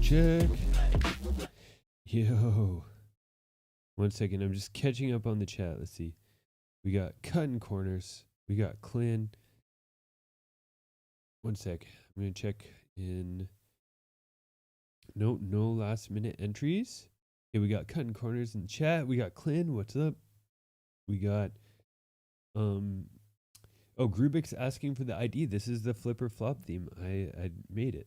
Check. Yo. 1 second. I'm just catching up on the chat. Let's see. We got cutting corners. We got Clint. 1 sec. I'm going to check in. No last minute entries. Okay, we got cutting corners in the chat. We got Clint. What's up? We got oh, Grubik's asking for the ID. This is the flipper flop theme. I made it.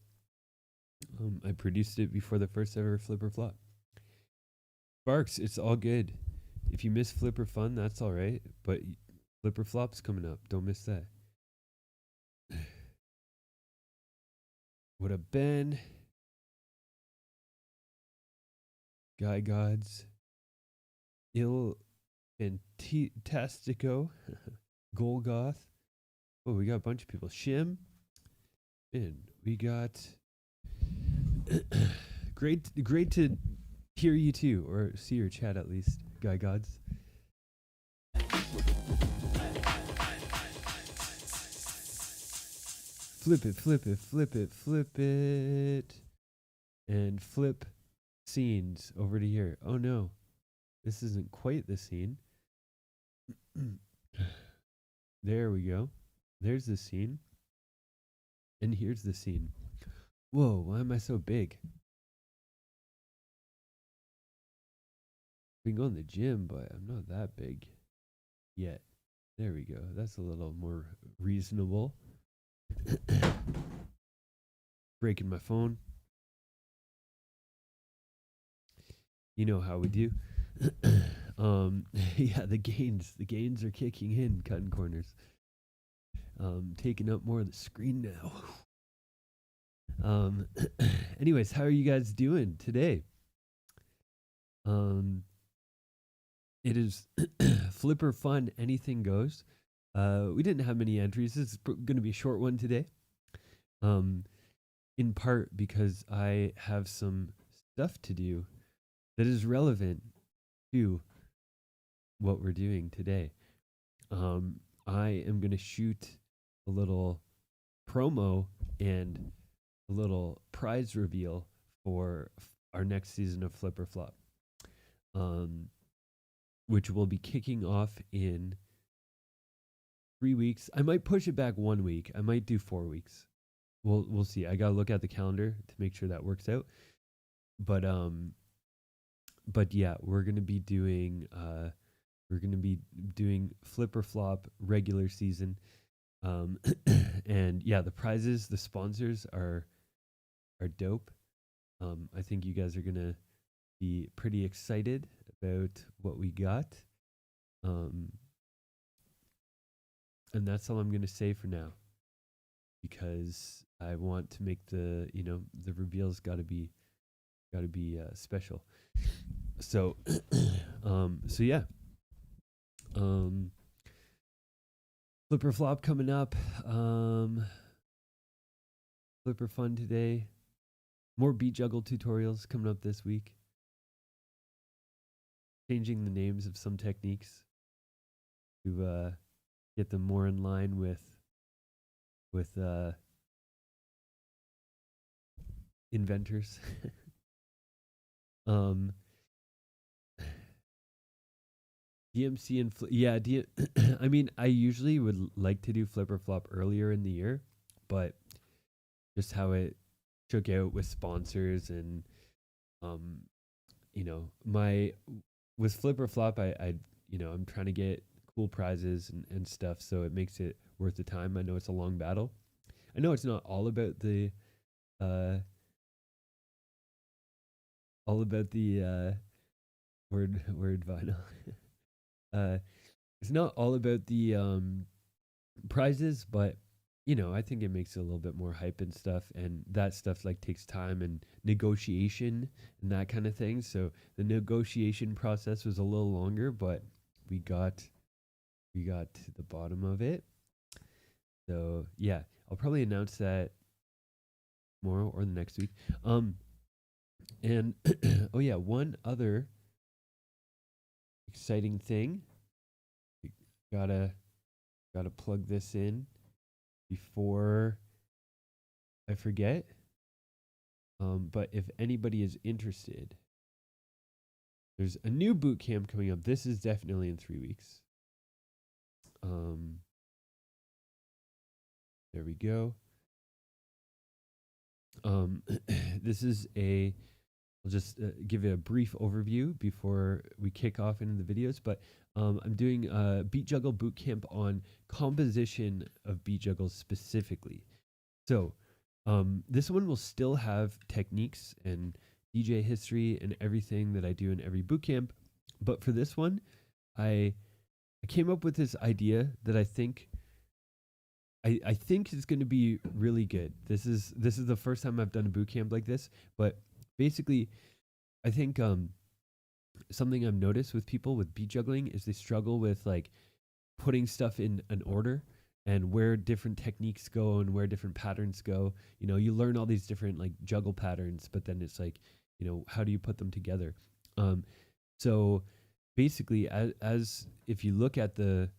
I produced it before the first ever flipper flop. Sparks, it's all good. If you miss flipper fun, that's all right. But flipper flop's coming up. Don't miss that. What up, Ben? Guy Gods. Il Fantastico. Golgoth. Oh, we got a bunch of people. Shim. And we got great to hear you too, or see your chat at least, Guy Gods. Flip it, flip it, flip it, flip it. And flip scenes over to here. Oh no, this isn't quite the scene. There we go. There's the scene. And here's the scene. Whoa, why am I so big? Been going to the gym, but I'm not that big yet. There we go. That's a little more reasonable. Breaking my phone. You know how we do. Yeah, the gains are kicking in, cutting corners. Taking up more of the screen now. Anyways, how are you guys doing today? It is flipper fun, anything goes. We didn't have many entries. This is going to be a short one today. In part because I have some stuff to do that is relevant to what we're doing today. I am going to shoot a little promo and a little prize reveal for our next season of Flip or Flop, um, which will be kicking off in 3 weeks. I might push it back 1 week. I might do 4 weeks. We'll see. I gotta look at the calendar to make sure that works out. But yeah, we're gonna be doing Flip or Flop regular season. And yeah, the prizes, the sponsors are dope. I think you guys are gonna be pretty excited about what we got. And that's all I'm gonna say for now, because I want to make the reveals gotta be special. So so yeah. Flip or Flop coming up. Flipper fun today. More beat juggle tutorials coming up this week. Changing the names of some techniques to get them more in line with inventors. DMC and I mean, I usually would like to do Flip or Flop earlier in the year, but just how it shook out with sponsors and my with Flip or Flop, I'm trying to get cool prizes and stuff, so it makes it worth the time. I know it's a long battle. I know it's not all about the word vinyl. It's not all about the prizes, but I think it makes it a little bit more hype and stuff, and that stuff like takes time and negotiation and that kind of thing. So the negotiation process was a little longer, but we got to the bottom of it. So yeah, I'll probably announce that tomorrow or the next week. And oh yeah, one other exciting thing. Gotta plug this in before I forget. But if anybody is interested, there's a new boot camp coming up. This is definitely in 3 weeks. There we go. This is I'll just give it a brief overview before we kick off into the videos, but I'm doing a beat juggle boot camp on composition of beat juggles specifically. So this one will still have techniques and DJ history and everything that I do in every boot camp, but for this one, I came up with this idea that I think is going to be really good. This is the first time I've done a boot camp like this, but basically, I think something I've noticed with people with beat juggling is they struggle with like putting stuff in an order and where different techniques go and where different patterns go. You learn all these different like juggle patterns, but then it's like, how do you put them together? So basically, as if you look at the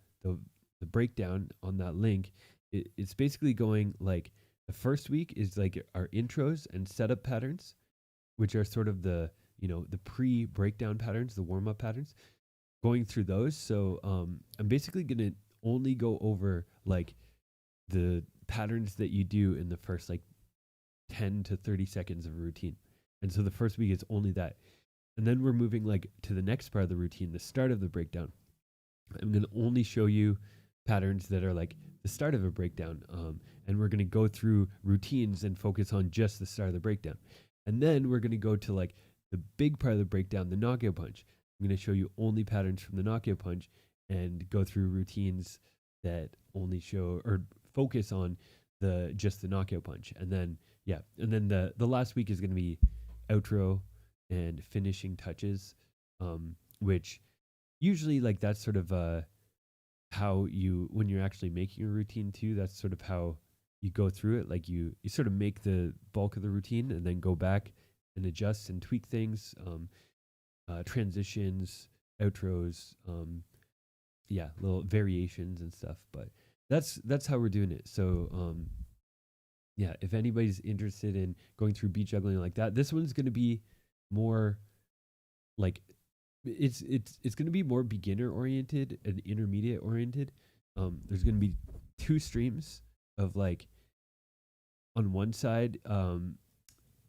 breakdown on that link, it's basically going like the first week is like our intros and setup patterns, which are sort of the pre-breakdown patterns, the warm-up patterns, going through those. So I'm basically going to only go over like the patterns that you do in the first like 10 to 30 seconds of a routine. And so the first week is only that. And then we're moving like to the next part of the routine, the start of the breakdown. I'm going to only show you patterns that are like the start of a breakdown. And we're going to go through routines and focus on just the start of the breakdown. And then we're going to go to like the big part of the breakdown, the knockout punch. I'm going to show you only patterns from the knockout punch and go through routines that only show or focus on just the knockout punch. And then, the last week is going to be outro and finishing touches, which usually like that's sort of how when you're actually making a routine too, that's sort of how you go through it. Like you sort of make the bulk of the routine and then go back and adjust and tweak things, transitions, outros, little variations and stuff. But that's how we're doing it. So yeah, if anybody's interested in going through beat juggling like that, this one's going to be more like it's going to be more beginner oriented and intermediate oriented. There's going to be 2 streams of like on one side, I'm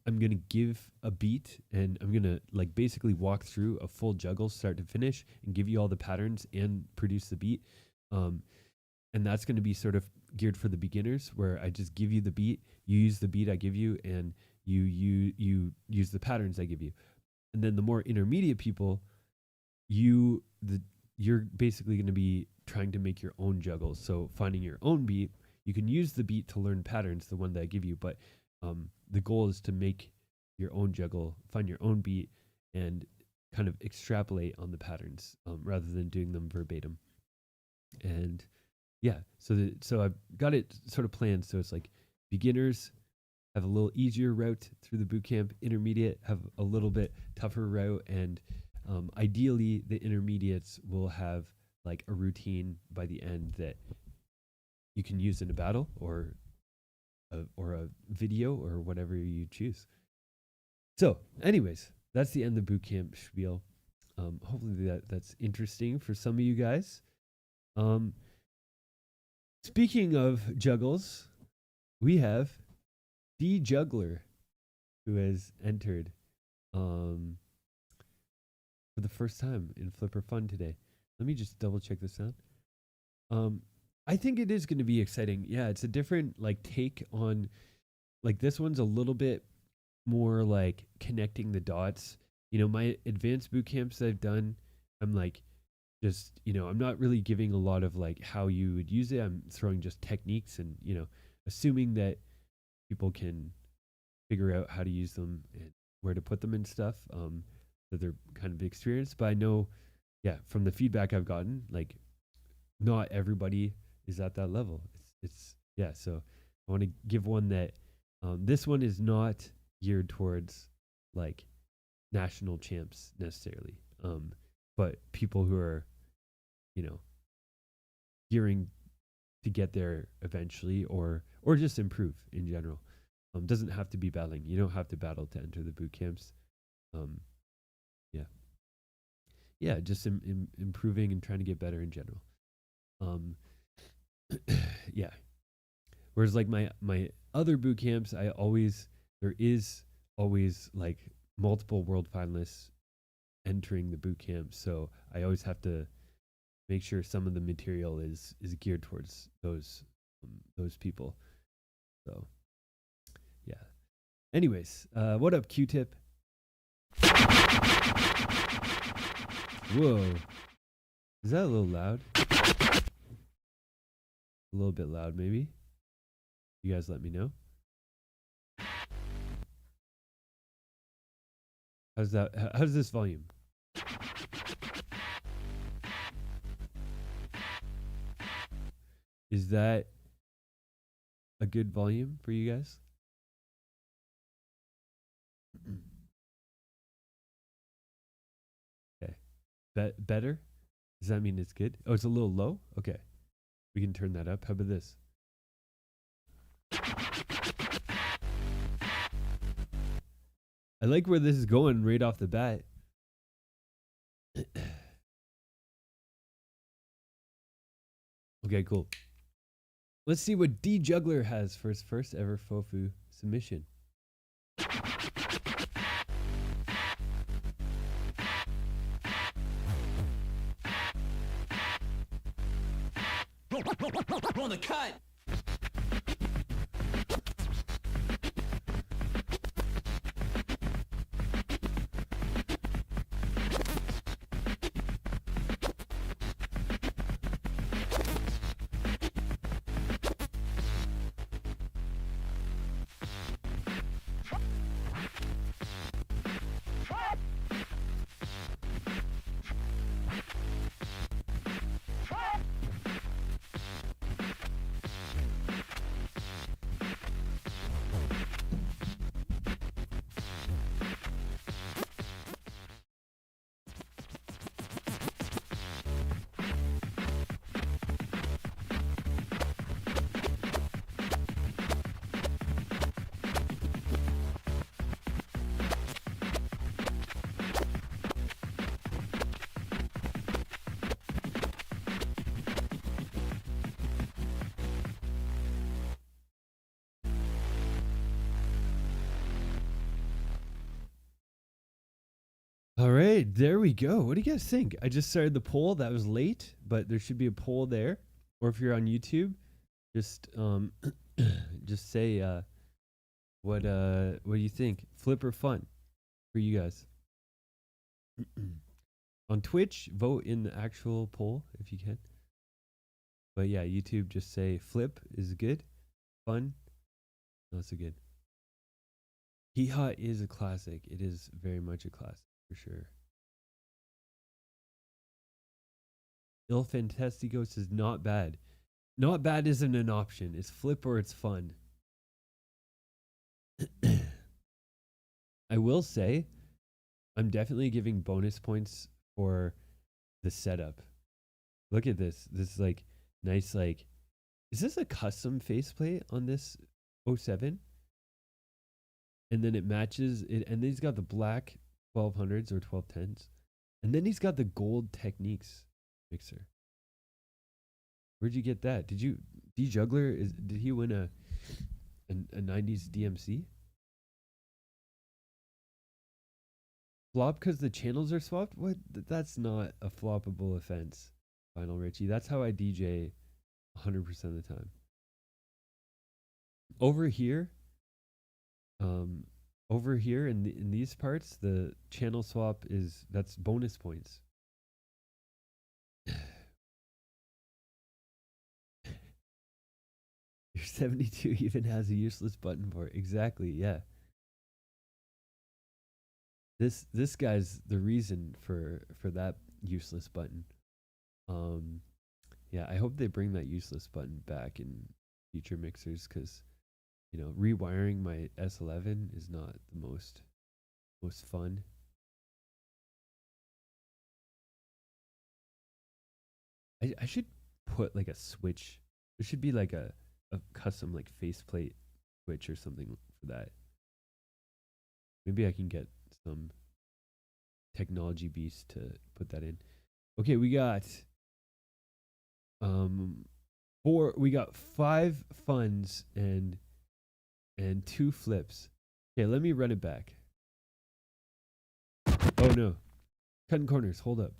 going to give a beat and I'm going to like basically walk through a full juggle start to finish and give you all the patterns and produce the beat. And that's going to be sort of geared for the beginners, where I just give you the beat, you use the beat I give you, and you use the patterns I give you. And then the more intermediate people, you're basically going to be trying to make your own juggles. So finding your own beat, you can use the beat to learn patterns, the one that I give you, but the goal is to make your own juggle, find your own beat, and kind of extrapolate on the patterns rather than doing them verbatim. And yeah, so I've got it sort of planned. So it's like beginners have a little easier route through the bootcamp, intermediate have a little bit tougher route, and ideally the intermediates will have like a routine by the end that you can use in a battle or a video or whatever you choose. So anyways, that's the end of the bootcamp spiel. Hopefully that's interesting for some of you guys. Speaking of juggles, we have the juggler who has entered for the first time in Flipper Fun today. Let me just double check this out. I think it is going to be exciting. Yeah, it's a different like take on, like this one's a little bit more like connecting the dots. You know, my advanced boot camps that I've done, I'm like just, you know, I'm not really giving a lot of like how you would use it. I'm throwing just techniques and, you know, assuming that people can figure out how to use them and where to put them and stuff, that they're kind of experienced. But I know, yeah, from the feedback I've gotten, like not everybody is at that level. It's yeah. So I want to give one that this one is not geared towards like national champs necessarily, but people who are, you know, gearing to get there eventually, or just improve in general. Doesn't have to be battling. You don't have to battle to enter the boot camps. Yeah, just improving and trying to get better in general. Yeah. Whereas like my other boot camps, there is always like multiple world finalists entering the boot camp, so I always have to make sure some of the material is geared towards those people. So yeah. Anyways, what up, Q-Tip? Whoa. Is that a little loud? A little bit loud, maybe? You guys let me know. How's this volume? Is that a good volume for you guys? Okay. Better? Does that mean it's good? Oh, it's a little low? Okay. We can turn that up. How about this? I like where this is going right off the bat. Okay, cool. Let's see what D Juggler has for his first ever Fofu submission. On the cut. All right, there we go. What do you guys think? I just started the poll. That was late, but there should be a poll there. Or if you're on YouTube, just just say what do you think? Flip or fun for you guys? On Twitch, vote in the actual poll if you can. But yeah, YouTube, just say flip is good, fun, not so good. Hee Haw is a classic. It is very much a classic for sure. Il Fantastico says not bad. Not bad isn't an option. It's flip or it's fun. I will say, I'm definitely giving bonus points for the setup. Look at this. This is like nice, like, is this a custom faceplate on this 07? And then it matches it, and then he's got the black 1200s or 1210s. And then he's got the gold Techniques mixer. Where'd you get that? Did juggler did he win a 90s DMC? Flop because the channels are swapped? What? That's not a floppable offense, Final Richie. That's how I DJ 100% of the time. Over here in these parts, the channel swap that's bonus points. Your 72 even has a useless button for it. Exactly, yeah. This guy's the reason for that useless button. Yeah, I hope they bring that useless button back in future mixers, because rewiring my S11 is not the most fun. I should put like a switch. There should be like a custom like faceplate switch or something for that. Maybe I can get some technology beast to put that in. Okay, we got 5 funds and 2 flips. Okay, let me run it back. Oh no. Cutting corners, hold up.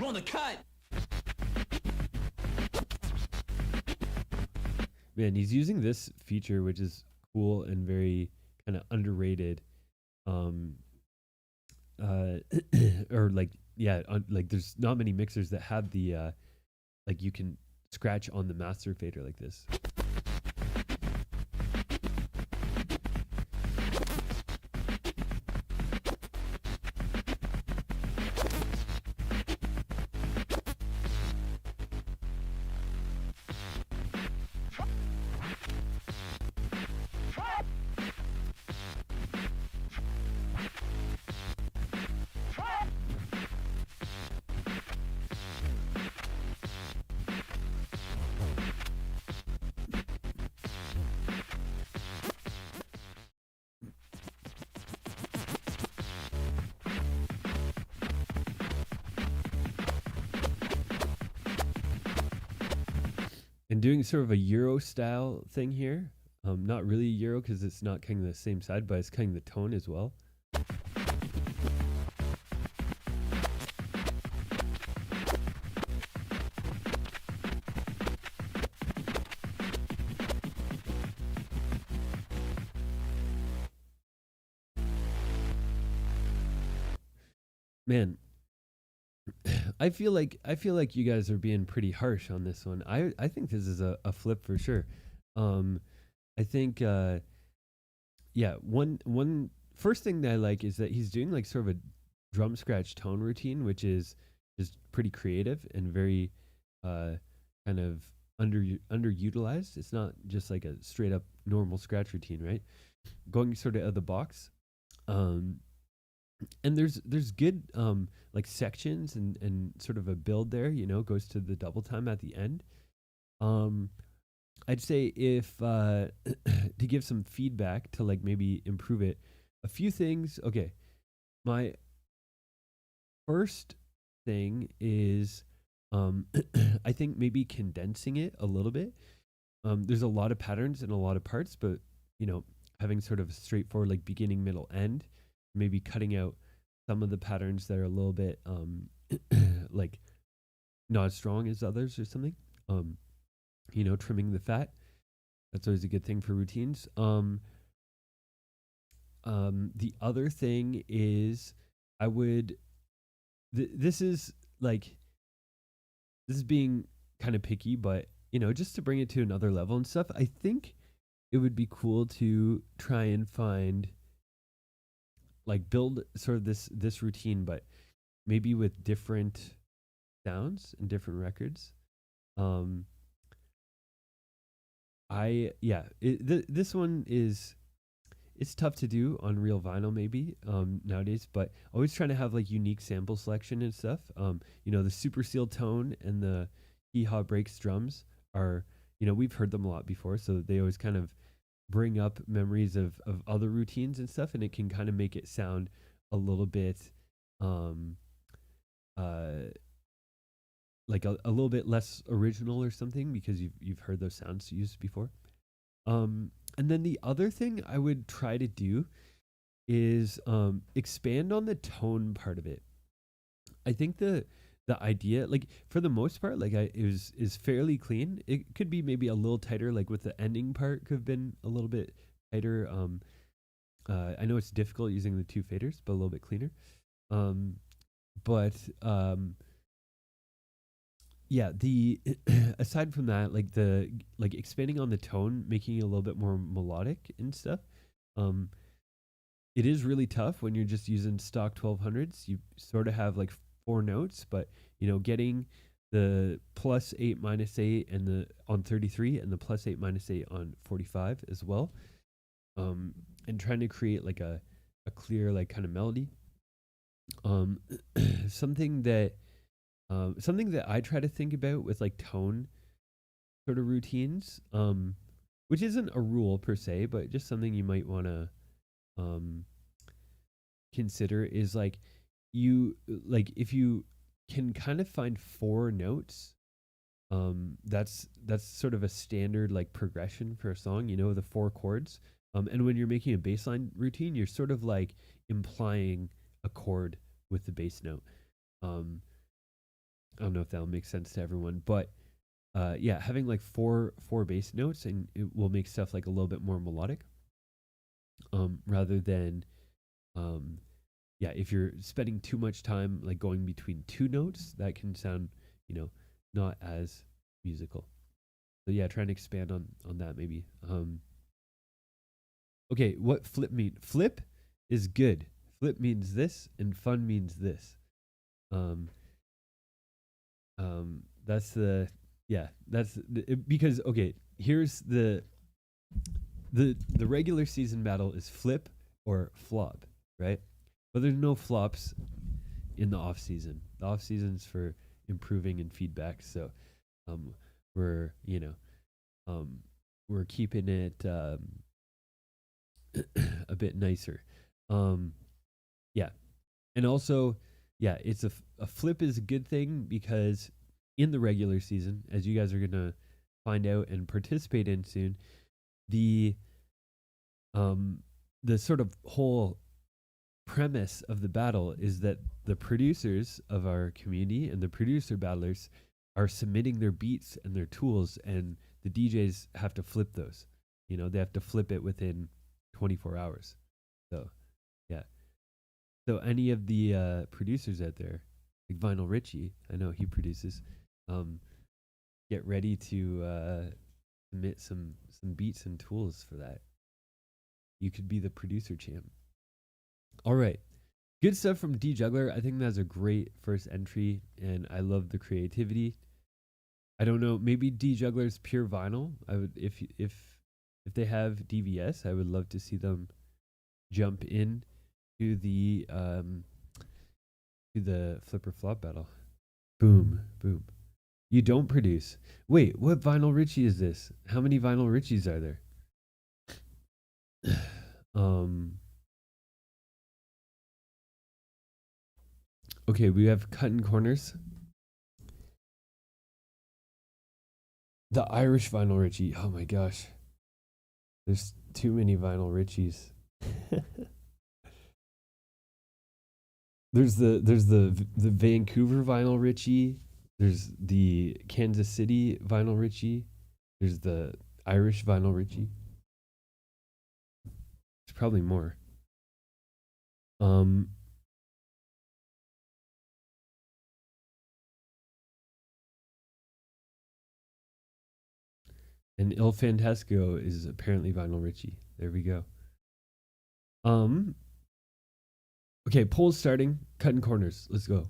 On the cut. Man, he's using this feature, which is cool and very kind of underrated. Or like, yeah, like there's not many mixers that have the like you can scratch on the master fader like this. And doing sort of a Euro style thing here. Not really Euro because it's not kind of the same side, but it's kind of the tone as well. Man, I feel like you guys are being pretty harsh on this one. I think this is a flip for sure. I think yeah, one first thing that I like is that he's doing like sort of a drum scratch tone routine, which is pretty creative and very kind of underutilized. It's not just like a straight up normal scratch routine, right? Going sort of out of the box. And there's good like sections and sort of a build there, goes to the double time at the end. I'd say if to give some feedback to like maybe improve it, a few things. Okay, my first thing is I think maybe condensing it a little bit. There's a lot of patterns and a lot of parts, but you know, having sort of a straightforward like beginning, middle, end, maybe cutting out some of the patterns that are a little bit like not as strong as others or something. Um, you know, trimming the fat. That's always a good thing for routines. The other thing is I would this is like this is being kind of picky, but you know, just to bring it to another level and stuff, I think it would be cool to try and find like build sort of this routine, but maybe with different sounds and different records. Um, this one is it's tough to do on real vinyl maybe nowadays, but always trying to have like unique sample selection and stuff. You know, the super seal tone and the hee haw breaks drums are, you know, we've heard them a lot before, so they always kind of bring up memories of other routines and stuff, and it can kind of make it sound a little bit um uh like a little bit less original or something because you've heard those sounds used before. And then the other thing I would try to do is expand on the tone part of it. I think the idea, like for the most part, like is fairly clean. It could be maybe a little tighter, like with the ending part could have been a little bit tighter. I know it's difficult using the two faders, but a little bit cleaner. Um, but yeah, the aside from that, like the like expanding on the tone, making it a little bit more melodic and stuff. Um, it is really tough when you're just using stock 1200s. You sort of have like four notes, but you know, getting the +8 -8 and the on 33 and the +8 -8 on 45 as well. And trying to create like a clear like kind of melody. Um, something that something that I try to think about with like tone sort of routines, which isn't a rule per se, but just something you might want to um, consider is like you like if you can kind of find four notes, that's sort of a standard like progression for a song, you know, the four chords. And when you're making a bass line routine, you're sort of like implying a chord with the bass note. um I don't know if that'll make sense to everyone, but yeah, having like four bass notes and it will make stuff like a little bit more melodic, rather than um yeah, if you're spending too much time like going between two notes, that can sound, you know, not as musical. So yeah, trying to expand on that maybe. Okay, what flip mean? Flip is good. Flip means this, and fun means this. Um, that's the yeah, because okay, here's the regular season battle is flip or flop, right? But there's no flops in the off season. The off season's for improving and feedback. So um, we're you know we're keeping it a bit nicer. Um, yeah, and also yeah, it's a flip is a good thing because in the regular season, as you guys are gonna find out and participate in soon, the um the sort of whole premise of the battle is that the producers of our community and the producer battlers are submitting their beats and their tools, and the DJs have to flip those. You know, they have to flip it within 24 hours. So, yeah. So, any of the producers out there, like Vinyl Richie, I know he produces, um, get ready to submit some beats and tools for that. You could be the producer champ. All right. Good stuff from D Juggler. I think that's a great first entry, and I love the creativity. I don't know, maybe D Juggler's pure vinyl. I would if they have DVS, I would love to see them jump in to the flipper flop battle. Boom, boom. You don't produce. Wait, what Vinyl Richie is this? How many Vinyl Richies are there? um. Okay, we have cutting corners. The Irish vinyl Richie. Oh my gosh. There's too many vinyl Richies. there's the Vancouver vinyl Richie. There's the Kansas City vinyl Richie. There's the Irish vinyl Richie. There's probably more. Um and Il Fantasco is apparently vinyl Richie. There we go. Um okay, polls starting, cutting corners. Let's go.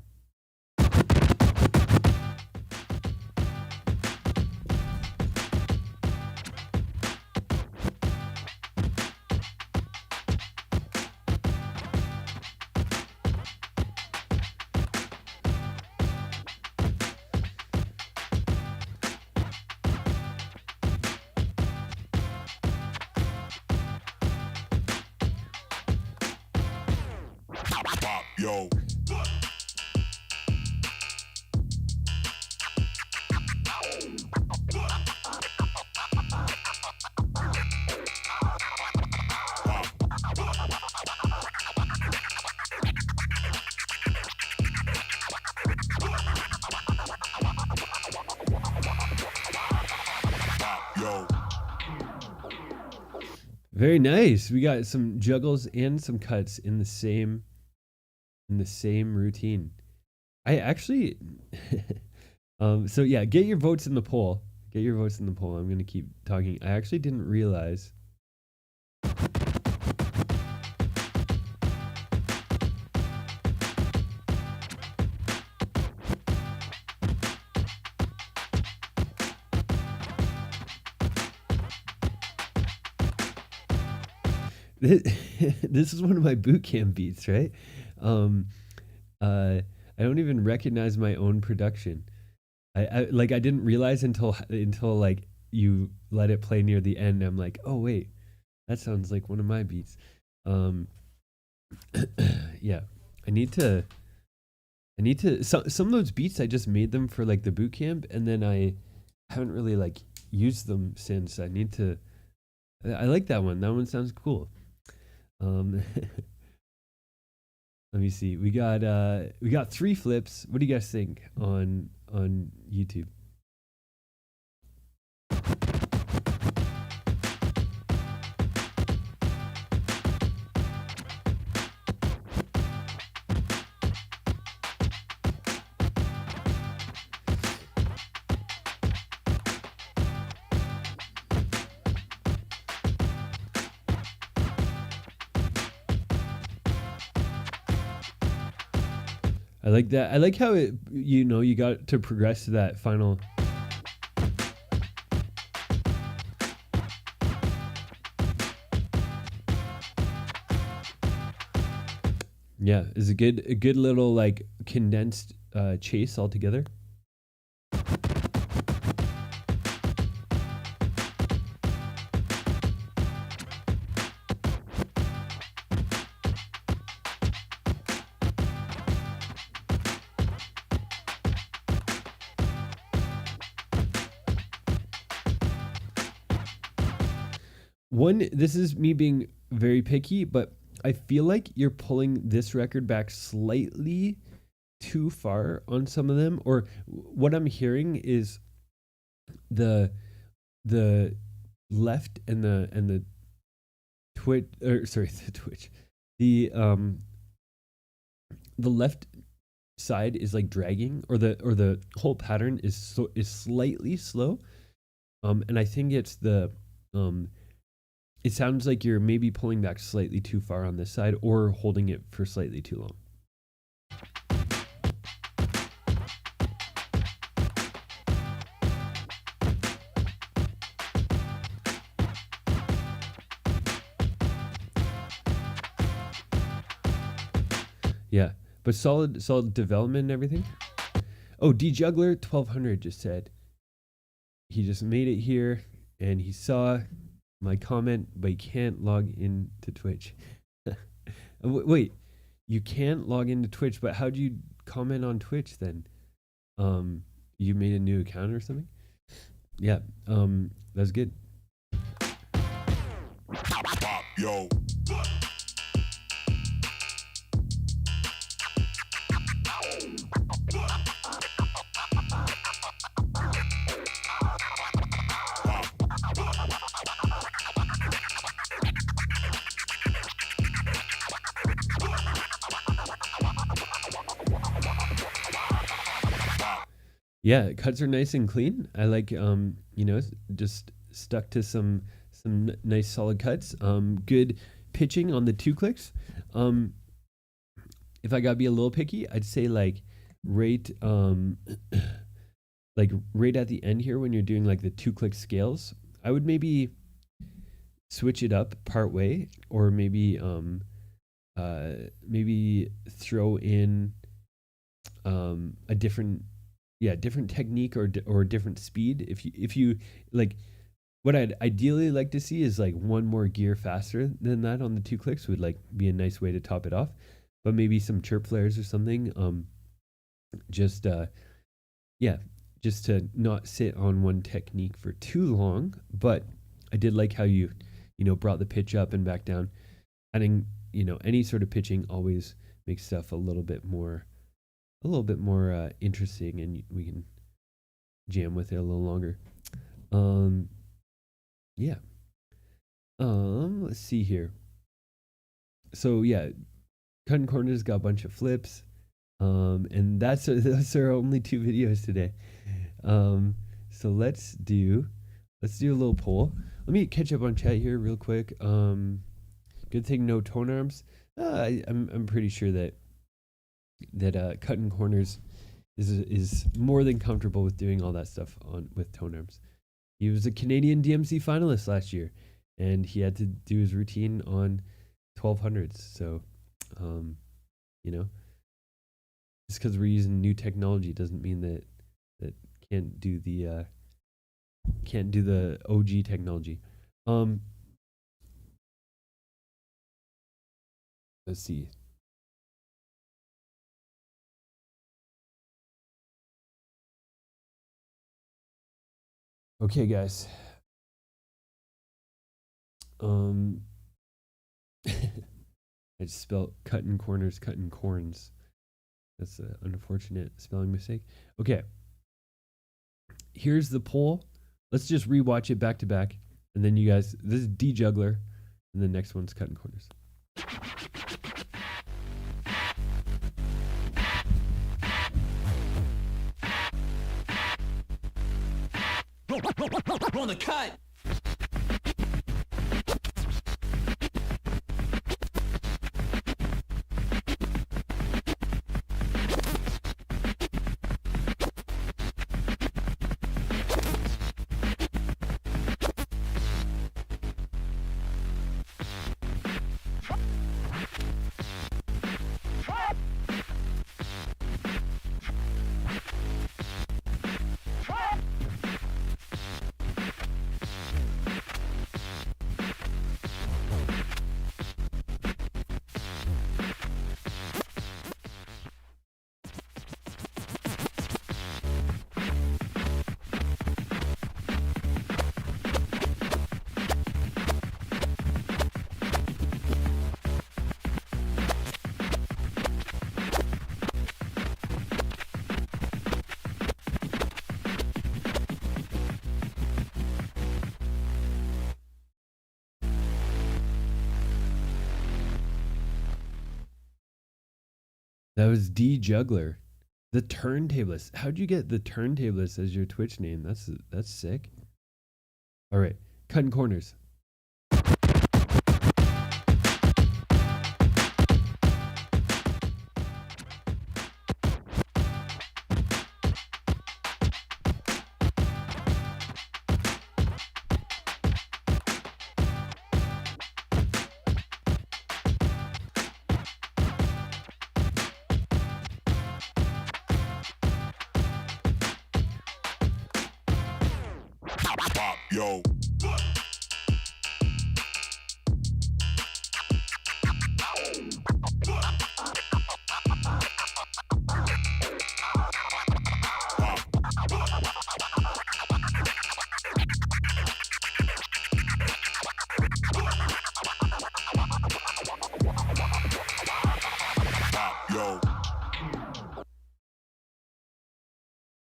Yo. Very nice. We got some juggles and some cuts in the same routine. I actually so yeah, get your votes in the poll. Get your votes in the poll. I'm going to keep talking. I actually didn't realize this is one of my boot camp beats, right? I don't even recognize my own production. I didn't realize until like you let it play near the end. I'm like, oh wait, that sounds like one of my beats. Yeah, I need to. Some of those beats I just made them for like the boot camp, and then I haven't really like used them since. I need to. I like that one. That one sounds cool. Let me see. We got 3 flips. What do you guys think on YouTube? I like that. I like how it, you got to progress to that final. Yeah, is a good little like condensed chase altogether. This is me being very picky, but I feel like you're pulling this record back slightly too far on some of them, or what I'm hearing is the left and the twitch, or sorry, the twitch, the left side is like dragging, or the whole pattern is slightly slow, and I think it's the it sounds like you're maybe pulling back slightly too far on this side, or holding it for slightly too long. Yeah, but solid development and everything. Oh, D-Juggler 1200 just said he just made it here and he saw my comment, but he can't log into Twitch. Wait, you can't log into Twitch, but how do you comment on Twitch then? You made a new account or something? yeah, that's good. Yo. Yeah, cuts are nice and clean. I like you know, just stuck to some nice solid cuts. Good pitching on the 2 clicks. If I gotta be a little picky, I'd say like right like right at the end here when you're doing like the 2 click scales, I would maybe switch it up part way, or maybe maybe throw in a different different technique or different speed. If you like, what I'd ideally like to see is like one more gear faster than that on the 2 clicks would like be a nice way to top it off. But maybe some chirp flares or something. Just just to not sit on one technique for too long. But I did like how you brought the pitch up and back down. Adding any sort of pitching always makes stuff a little bit more interesting, and we can jam with it a little longer. Yeah. Let's see here. So yeah, Cutting Corners got a bunch of flips. And that's our only 2 videos today. So let's do a little poll. Let me catch up on chat here real quick. Good thing no tone arms. I'm pretty sure that Cutting Corners is more than comfortable with doing all that stuff with tone arms. He was a Canadian DMC finalist last year, and he had to do his routine on 1200s. So, just because we're using new technology doesn't mean that can't do the OG technology. Let's see. Okay, guys. I just spelled Cutting Corners, Cutting Corns. That's an unfortunate spelling mistake. Okay. Here's the poll. Let's just rewatch it back to back. And then you guys, this is D Juggler. And the next one's Cutting Corners. On the cut. That was D Juggler. The Turntablist. How'd you get the Turntablist as your Twitch name? That's sick. All right, Cutting Corners. Yo.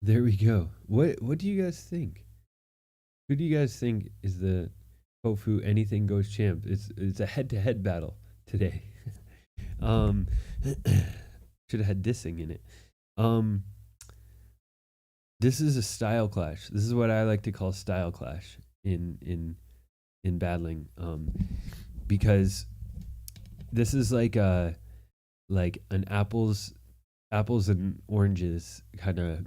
There we go. What do you guys think? Who do you guys think is the Tofu Anything Goes champ? It's a head-to-head battle today. um, should have had dissing in it. This is a style clash. This is what I like to call style clash in battling. Because this is like an apples and oranges kind of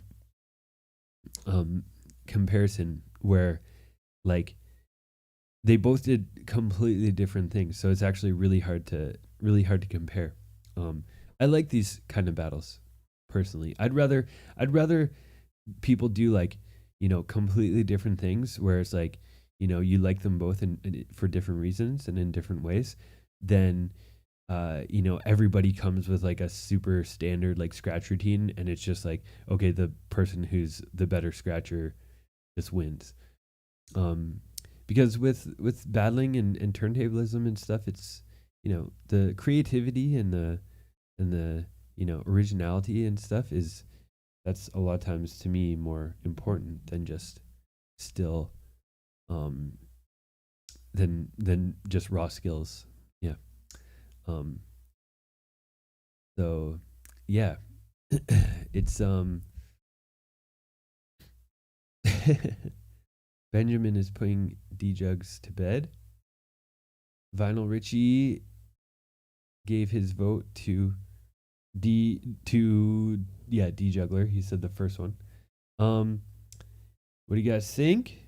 comparison where like they both did completely different things, so it's actually really hard to compare. I like these kind of battles personally. I'd rather people do like, you know, completely different things where it's like, you know, you like them both for different reasons and in different ways than you know, everybody comes with like a super standard like scratch routine and it's just like, okay, the person who's the better scratcher just wins. Because with battling and turntablism and stuff, it's, you know, the creativity and the you know, originality and stuff that's a lot of times to me more important than just still than just raw skills. Yeah. So yeah. It's Benjamin is putting D-Jugs to bed. Vinyl Richie gave his vote to D-Juggler. He said the first one. What do you guys think?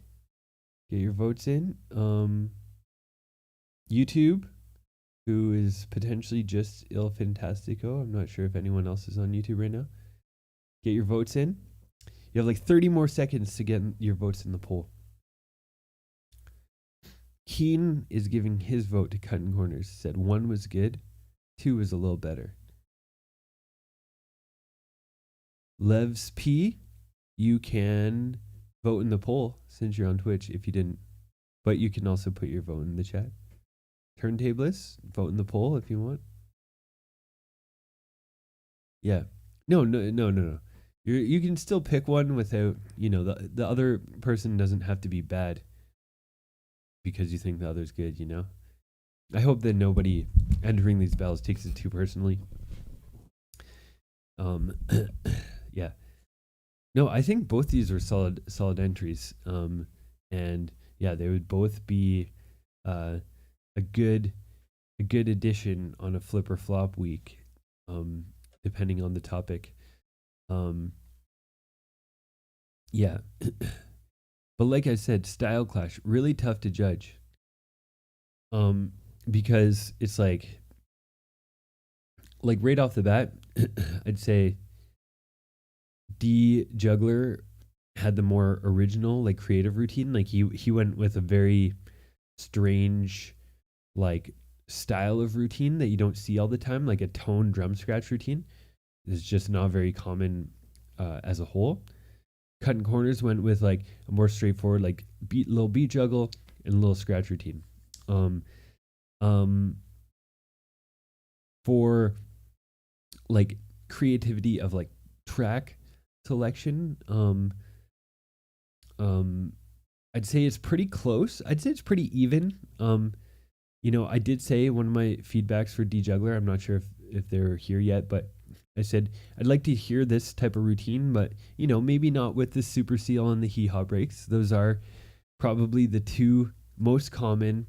Get your votes in. YouTube, who is potentially just Il Fantastico. I'm not sure if anyone else is on YouTube right now. Get your votes in. You have like 30 more seconds to get your votes in the poll. Keen is giving his vote to Cutting Corners. Said 1 was good, 2 was a little better. Levs P, you can vote in the poll since you're on Twitch if you didn't. But you can also put your vote in the chat. Turntablists, vote in the poll if you want. Yeah. No. You can still pick one without, you know, the other person doesn't have to be bad because you think the other's good, you know? I hope that nobody entering these battles takes it too personally. Yeah. No, I think both these are solid entries. And yeah, they would both be a good addition on a flip or flop week, depending on the topic. Yeah. But like I said, style clash, really tough to judge. Because it's like right off the bat, I'd say D Juggler had the more original, like creative routine. Like he went with a very strange, like style of routine that you don't see all the time, like a tone drum scratch routine. Is just not very common as a whole. Cutting Corners went with like a more straightforward, like little beat juggle and a little scratch routine. For like creativity of like track selection, I'd say it's pretty close. I'd say it's pretty even. You know, I did say one of my feedbacks for D Juggler, I'm not sure if they're here yet, but I said I'd like to hear this type of routine, but you know, maybe not with the super seal and the hee-haw breaks. Those are probably the two most common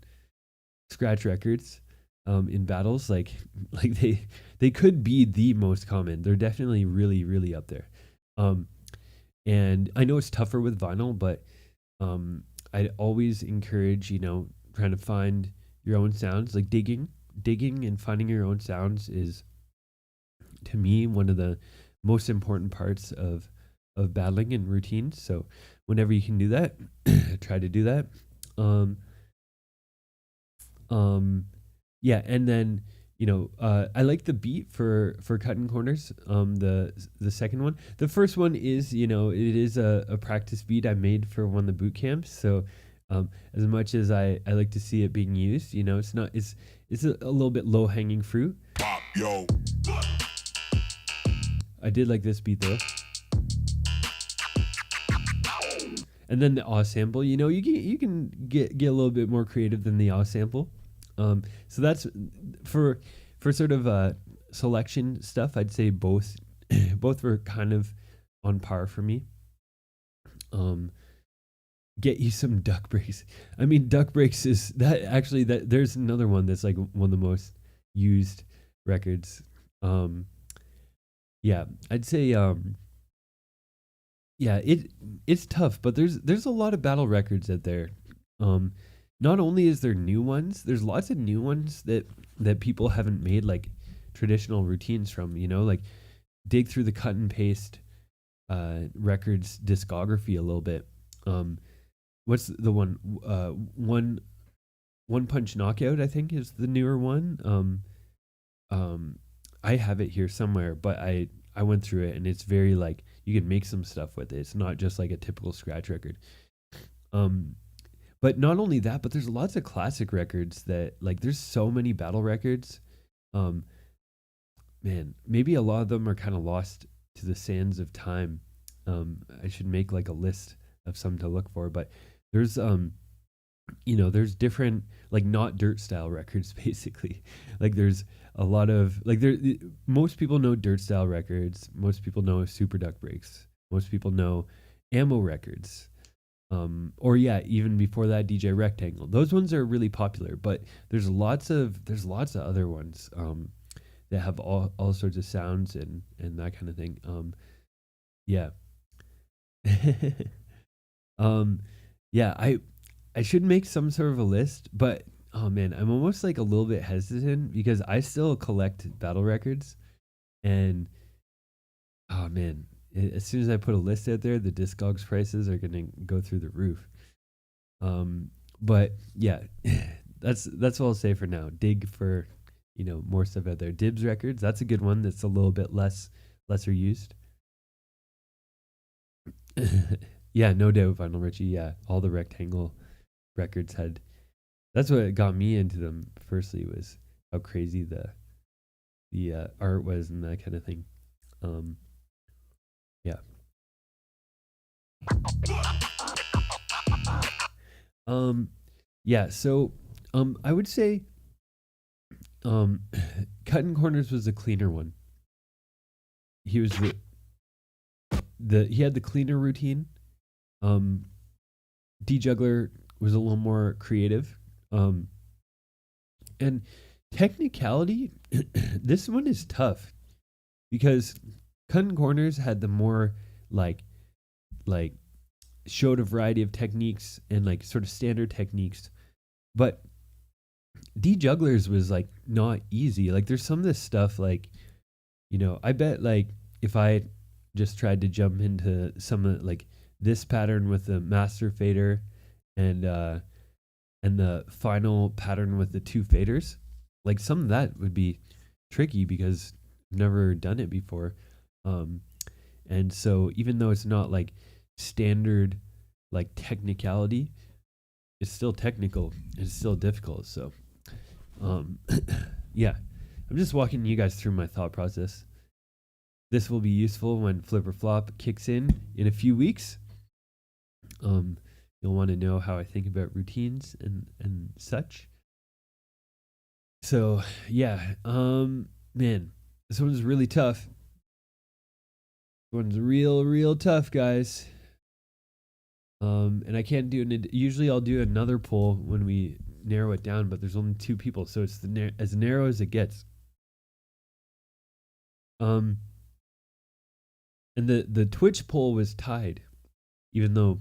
scratch records in battles. Like they could be the most common. They're definitely really up there. And I know it's tougher with vinyl, but I'd always encourage, you know, trying to find your own sounds. Like digging and finding your own sounds is, to me, one of the most important parts of battling and routines. So whenever you can do that, try to do that. Yeah, and then, you know, I like the beat for Cutting Corners. The second one, the first one is, you know, it is a practice beat I made for one of the boot camps. So as much as I like to see it being used, you know, it's a little bit low hanging fruit. Pop, yo. I did like this beat though. and then the awe sample. You know, you can get a little bit more creative than the awe sample. So that's for sort of selection stuff. I'd say both both were kind of on par for me. Get you some duck breaks. I mean, duck breaks is that actually that there's another one that's like one of the most used records. Yeah, I'd say yeah, it's tough, but there's a lot of battle records out there. Not only is there new ones, there's lots of new ones that people haven't made like traditional routines from, you know, like dig through the cut and paste records discography a little bit. What's the one one punch knockout, I think, is the newer one. I have it here somewhere, but I went through it and it's very like you can make some stuff with it. It's not just like a typical scratch record. But not only that, but there's lots of classic records that like there's so many battle records. Man, maybe a lot of them are kind of lost to the sands of time. I should make like a list of some to look for, but there's you know, there's different like not dirt style records basically. Like there's a lot of like most people know dirt style records, most people know super duck breaks, most people know ammo records. Or yeah, even before that DJ Rectangle. Those ones are really popular, but there's lots of other ones that have all sorts of sounds and that kind of thing. Yeah. Yeah, I should make some sort of a list, but oh man, I'm almost like a little bit hesitant because I still collect battle records, and oh man, as soon as I put a list out there, the Discogs prices are gonna go through the roof. But yeah, that's what I'll say for now. Dig for, you know, more stuff out there. Dibs Records, that's a good one. That's a little bit lesser used. Yeah, no doubt, Vinyl Richie. Yeah, all the Rectangle records had. That's what got me into them. Firstly, was how crazy the art was and that kind of thing. Yeah. Yeah. So, I would say, Cutting Corners was the cleaner one. He was he had the cleaner routine. D Juggler was a little more creative. And technicality, this one is tough because Cutting Corners had the more like showed a variety of techniques and like sort of standard techniques, but D Jugglers was like not easy. Like there's some of this stuff like, you know, I bet like if I just tried to jump into some of like this pattern with the master fader and the final pattern with the two faders, like some of that would be tricky because I've never done it before. And so even though it's not like standard like technicality, it's still technical. It's still difficult. So yeah, I'm just walking you guys through my thought process. This will be useful when Flipper Flop kicks in a few weeks. You'll want to know how I think about routines and such. So yeah, man, this one's really tough. This one's real tough, guys. And I can't do usually I'll do another poll when we narrow it down, but there's only two people, so it's as narrow as it gets. And the Twitch poll was tied, even though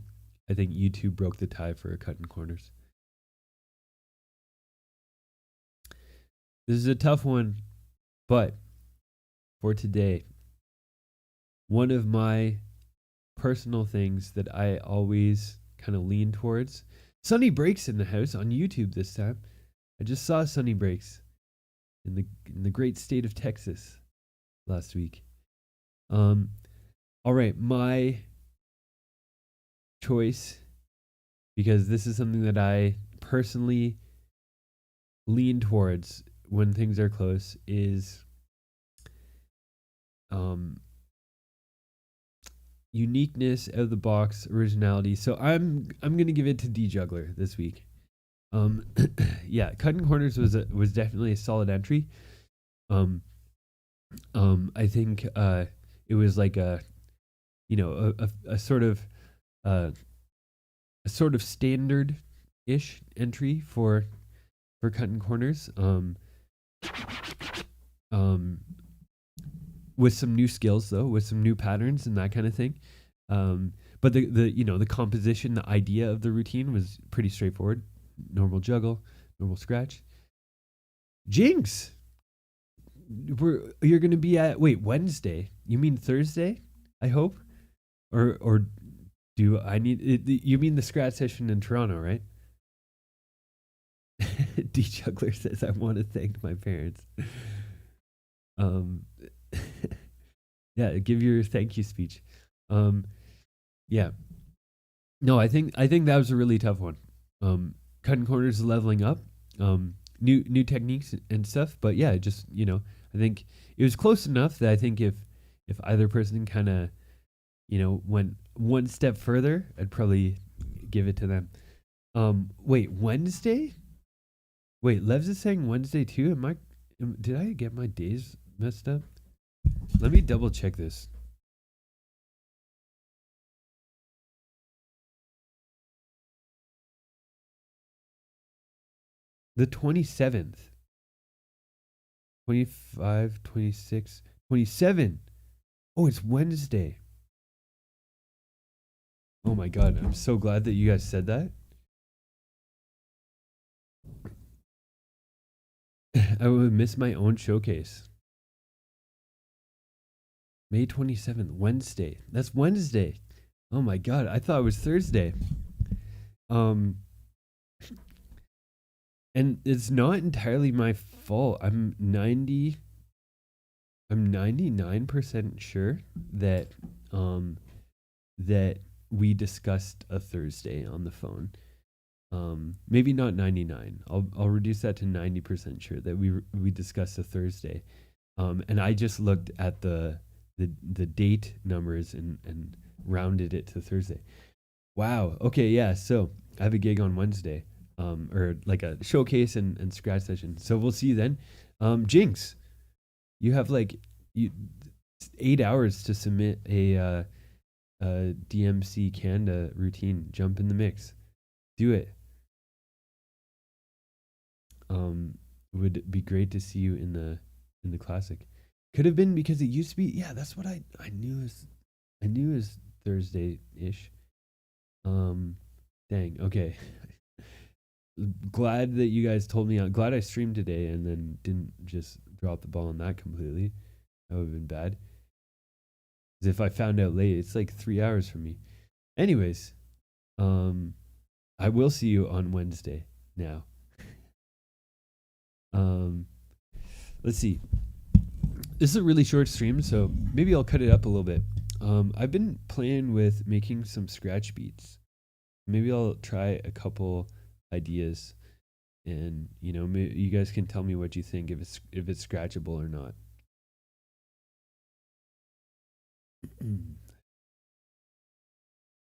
I think YouTube broke the tie for Cutting Corners. This is a tough one, but for today, one of my personal things that I always kind of lean towards. Sunny Breaks in the house on YouTube this time. I just saw Sunny Breaks in the great state of Texas last week. All right, my choice, because this is something that I personally lean towards when things are close, is uniqueness, out of the box, originality. So I'm gonna give it to D-Juggler this week. Yeah, Cutting Corners was definitely a solid entry. I think it was like a sort of standard-ish entry for Cutting Corners. With some new skills though, with some new patterns and that kind of thing. But the composition, the idea of the routine was pretty straightforward. Normal juggle, normal scratch. Jinx, you're gonna be at Wednesday? You mean Thursday? I hope, or do I need it? You mean the scratch session in Toronto, right? D Juggler says, I want to thank my parents. Yeah, give your thank you speech. Yeah. No, I think that was a really tough one. Cutting Corners, leveling up. New techniques and stuff, but yeah, just I think it was close enough that I think if either person kind of went one step further, I'd probably give it to them. Wednesday? Wait, Levs is saying Wednesday too. Did I get my days messed up? Let me double check this. The 27th. 25, 26, 27. Oh, it's Wednesday. Oh my God, I'm so glad that you guys said that. I would miss my own showcase. May 27th, Wednesday. That's Wednesday. Oh my God, I thought it was Thursday. And it's not entirely my fault. I'm 99% sure that that we discussed a Thursday on the phone. Maybe not 99. I'll reduce that to 90% sure that we discussed a Thursday. And I just looked at the date numbers and rounded it to Thursday. Wow. Okay, yeah. So I have a gig on Wednesday. Or like a showcase and scratch session. So we'll see you then. Jinx, you have 8 hours to submit a DMC Canada routine. Jump in the mix. Do it. Would be great to see you in the classic. Could have been because it used to be. Yeah, that's what I knew is Thursday-ish. Dang. Okay. Glad that you guys told me. Glad I streamed today and then didn't just drop the ball on that completely. That would have been bad. Because if I found out late, it's like 3 hours for me. Anyways, I will see you on Wednesday now. Let's see. This is a really short stream, so maybe I'll cut it up a little bit. I've been playing with making some scratch beats. Maybe I'll try a couple ideas, and you guys can tell me what you think, if it's scratchable or not.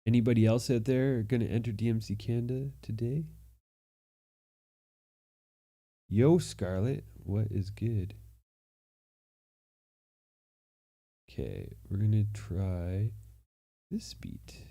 Anybody else out there gonna enter DMC Canada today? Yo, Scarlett, what is good? Okay, we're gonna try this beat.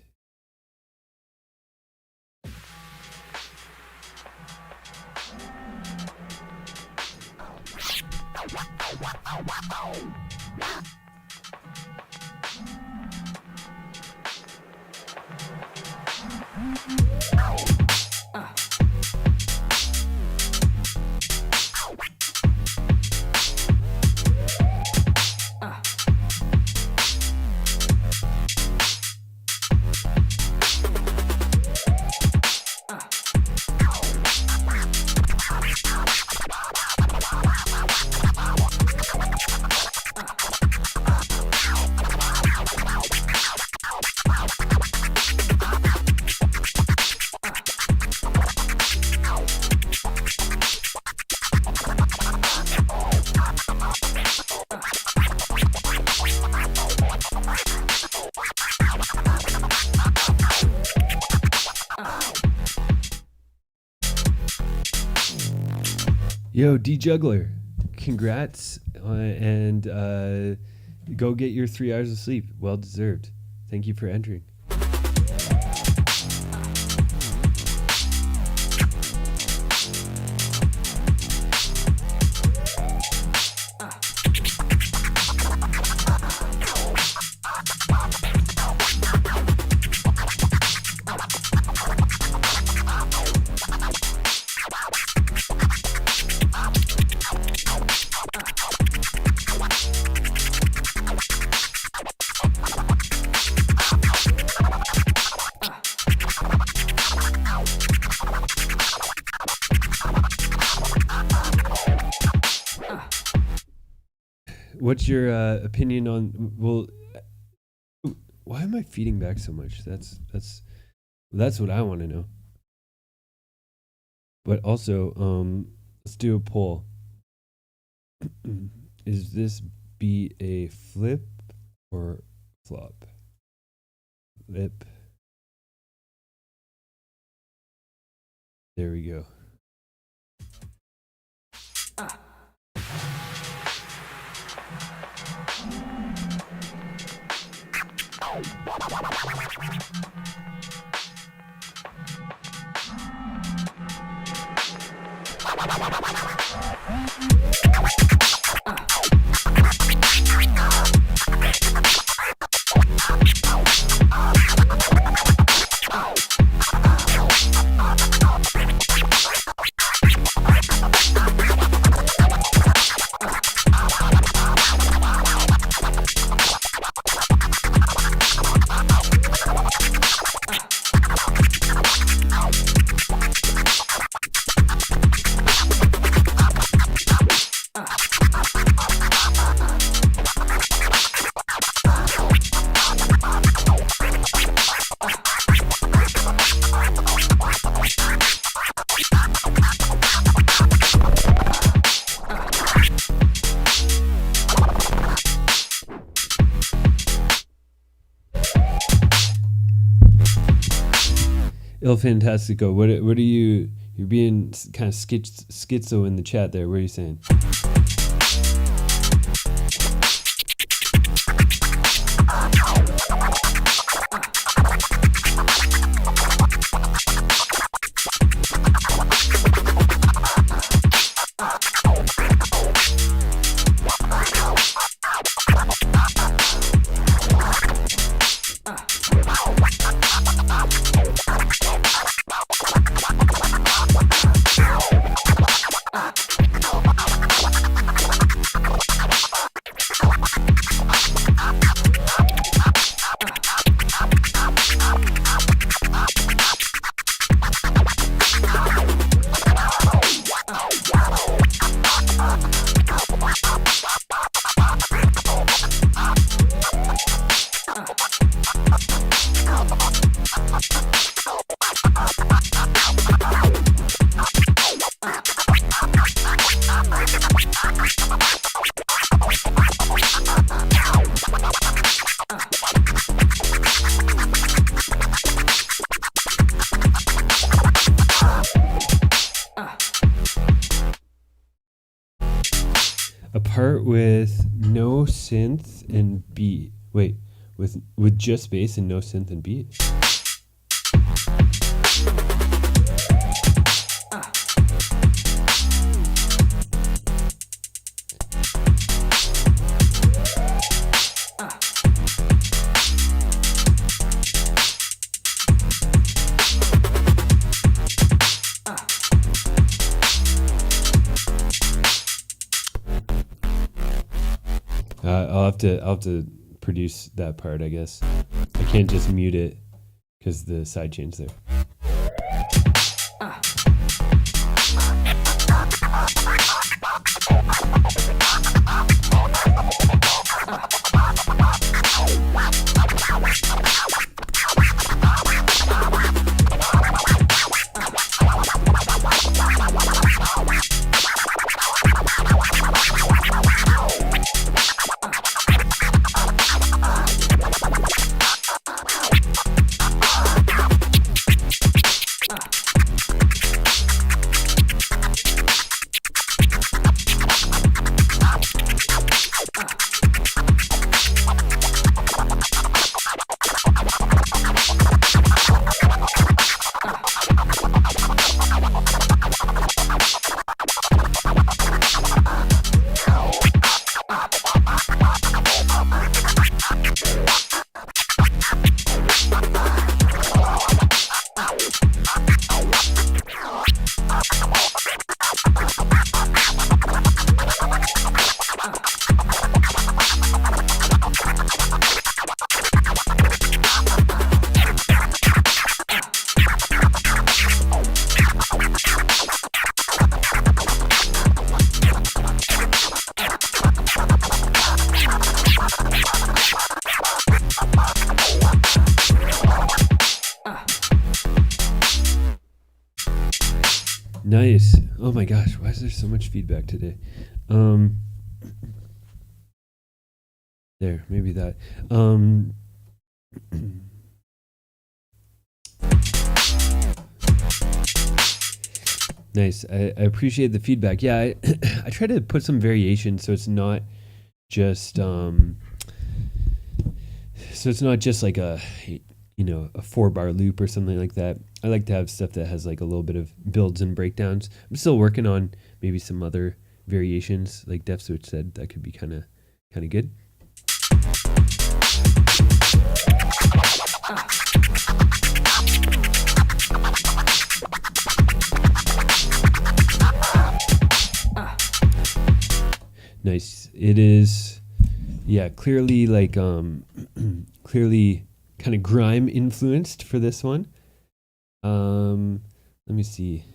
Yo, D-Juggler, congrats, and go get your 3 hours of sleep. Well deserved. Thank you for entering. What's your opinion on? Well, why am I feeding back so much? That's what I want to know. But also, let's do a poll. Is this beat a flip or flop? Flip. There we go. Il Fantastico, what are you? You're being kind of schizo in the chat there. What are you saying? A part with no synth and beat. Wait, with just bass and no synth and beat? I'll have to produce that part, I guess. I can't just mute it because the sidechain's there. Nice. Oh my gosh, why is there so much feedback today? There, maybe that. Nice. I appreciate the feedback. Yeah, I try to put some variation so it's not just like a 4-bar loop or something like that. I like to have stuff that has like a little bit of builds and breakdowns. I'm still working on maybe some other variations, like Def Switch said, that could be kind of good. Nice. It is, yeah, clearly like clearly kind of grime influenced for this one. Let me see.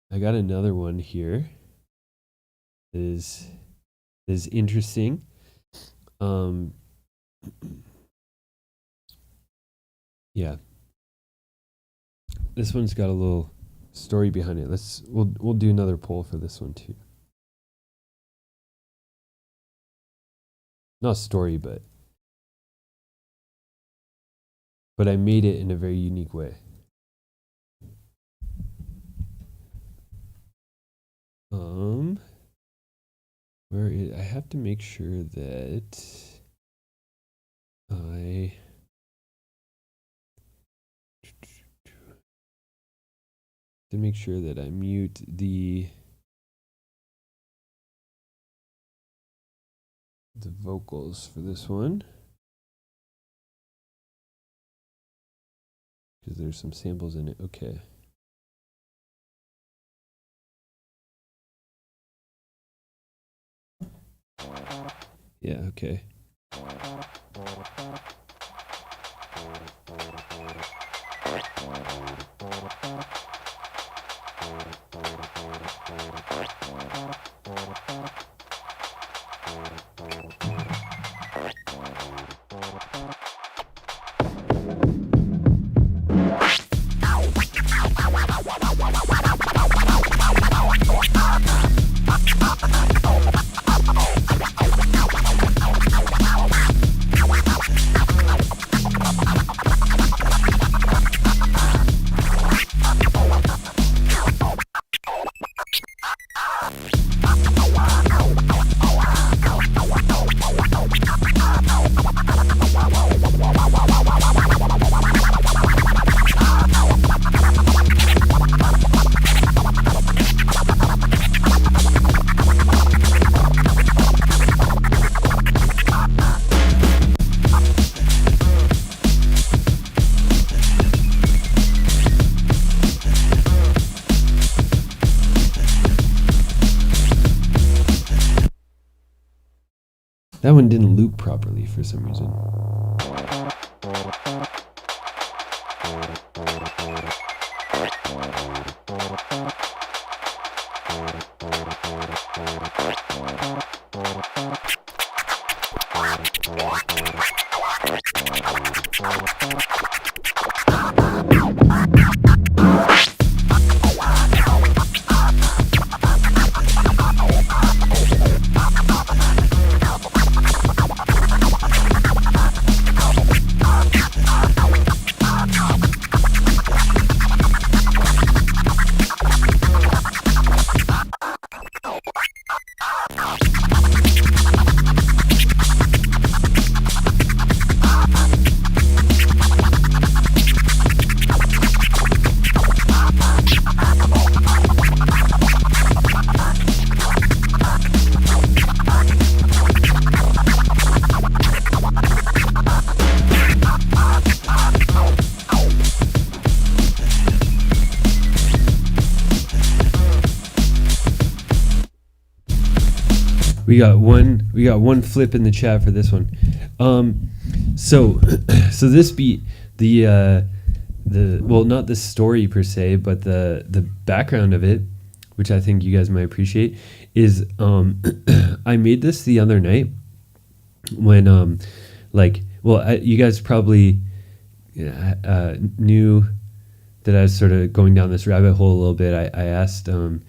I got another one here. Is interesting. Yeah. This one's got a little story behind it. We'll do another poll for this one too. Not a story, but I made it in a very unique way. I have to make sure that I mute the vocals for this one, because there's some samples in it. Okay. Yeah, okay. That one didn't loop properly for some reason. We got one flip in the chat for this one. So this beat, the well, not the story per se, but the background of it, which I think you guys might appreciate, is I made this the other night when you guys probably knew that I was sort of going down this rabbit hole a little bit, I asked in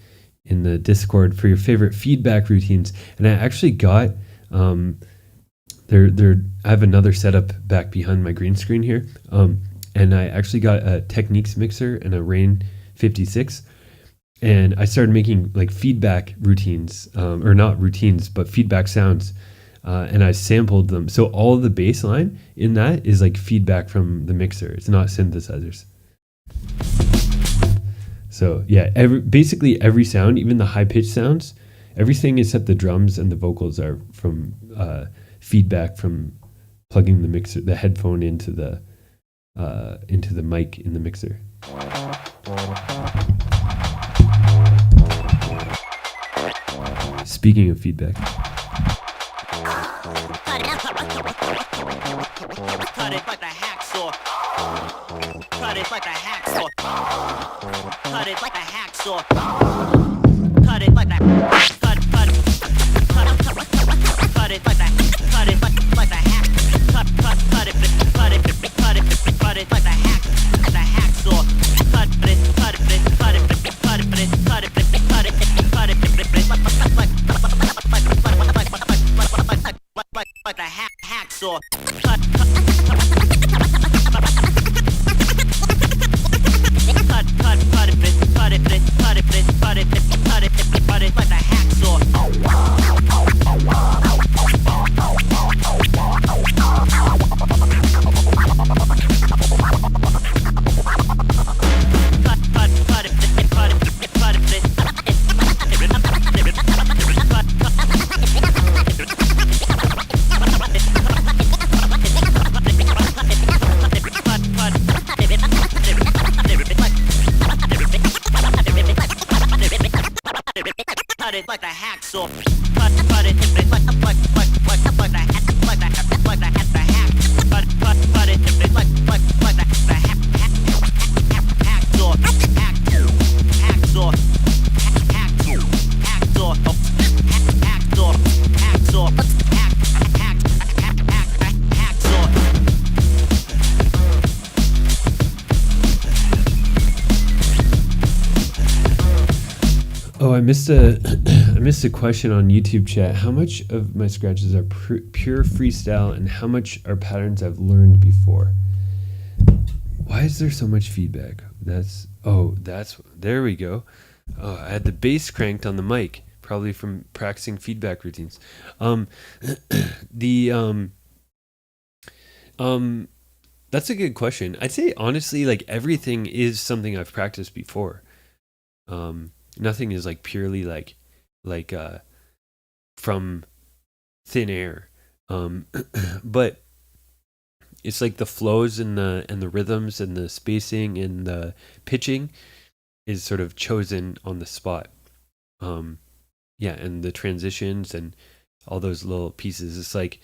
the Discord for your favorite feedback routines, and I actually got I have another setup back behind my green screen here, and I actually got a Techniques mixer and a Rain 56, and I started making like feedback routines, or not routines, but feedback sounds, and I sampled them. So all of the bass line in that is like feedback from the mixer. It's not synthesizers. So yeah, basically every sound, even the high pitched sounds, everything except the drums and the vocals are from feedback from plugging the headphone into the mic in the mixer. Speaking of feedback. Cut it like a hacksaw. Cut it like a hacksaw. Cut it like a hacksaw. Cut it like a cut it like a hack. Cut it like a hacksaw. Cut it like a hacksaw. Like a hacksaw. Cut it like a hack. Cut it like a hacksaw. Oh, I missed a question on YouTube chat. How much of my scratches are pure freestyle, and how much are patterns I've learned before? Why is there so much feedback? There we go. Oh, I had the bass cranked on the mic, probably from practicing feedback routines. That's a good question. I'd say honestly, like everything is something I've practiced before. Nothing is like purely like from thin air. But it's like the flows and the rhythms and the spacing and the pitching is sort of chosen on the spot. Yeah, and the transitions and all those little pieces. It's like,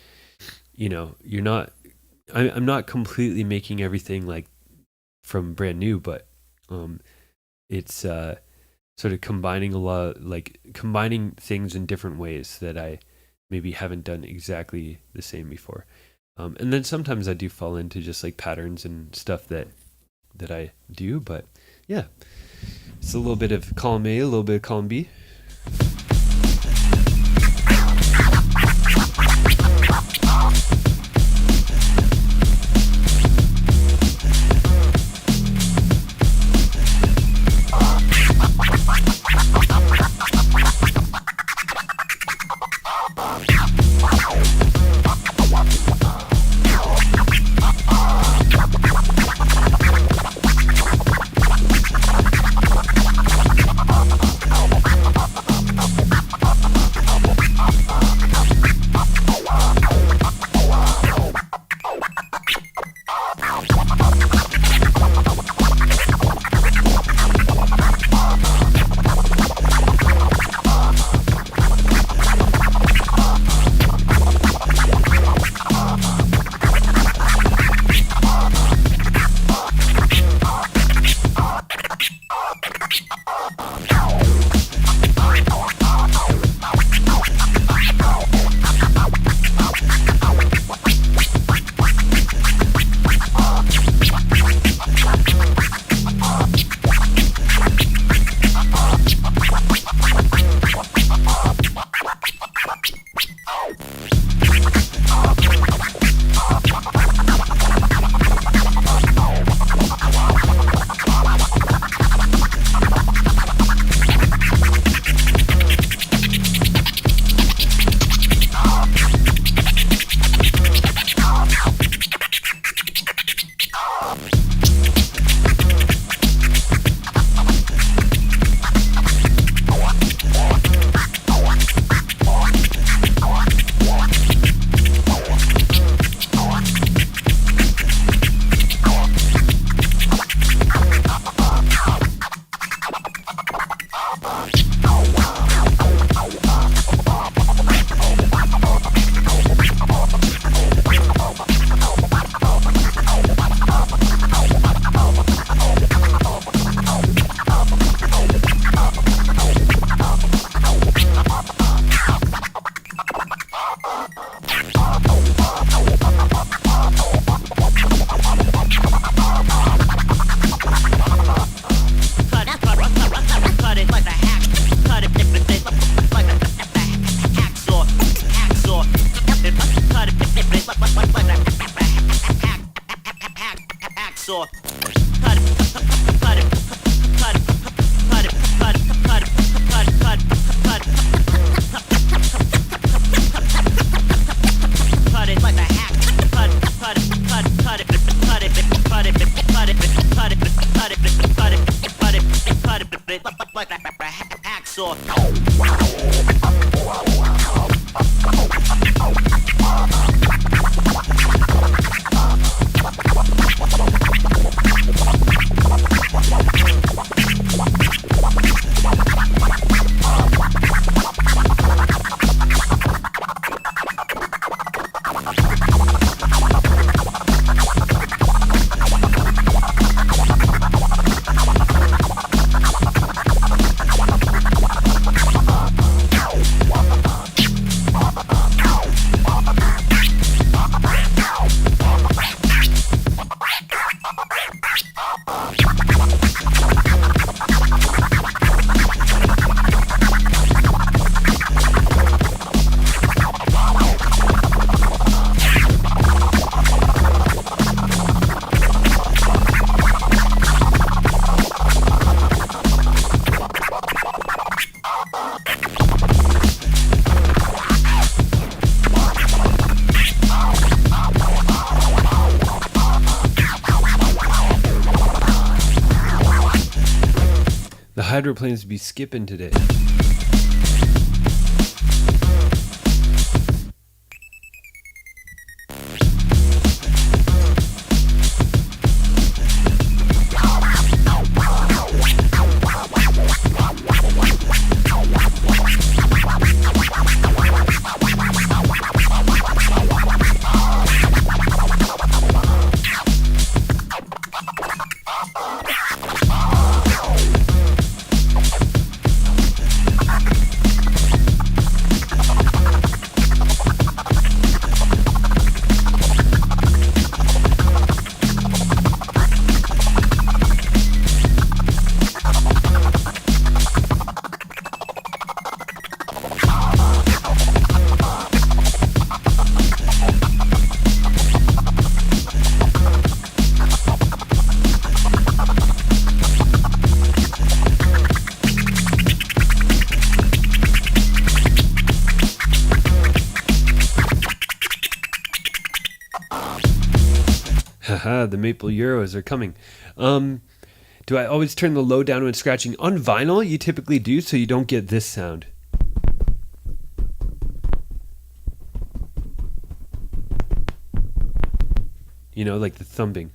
I'm not completely making everything like from brand new, but it's sort of combining combining things in different ways that I maybe haven't done exactly the same before. And then sometimes I do fall into just like patterns and stuff that I do, but yeah, it's a little bit of column A, a little bit of column B. The hydroplanes be skipping today. Haha, the maple euros are coming. Do I always turn the low down when scratching? On vinyl, you typically do, so you don't get this sound. You know, like the thumping.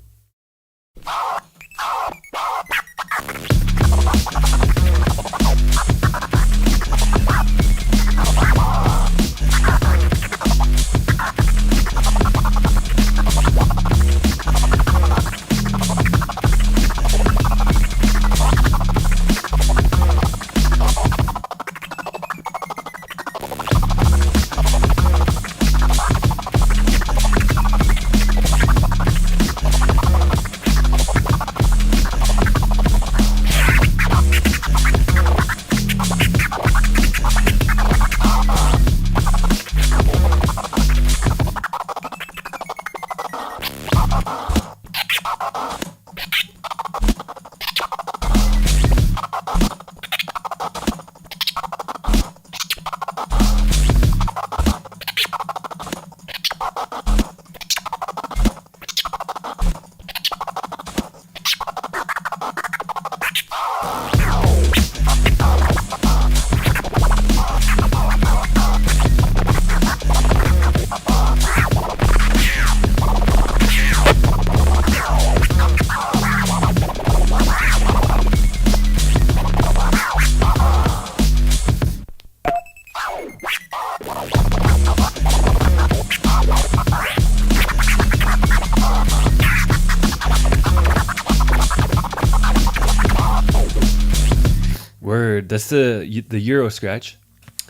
Word. That's the Euro scratch.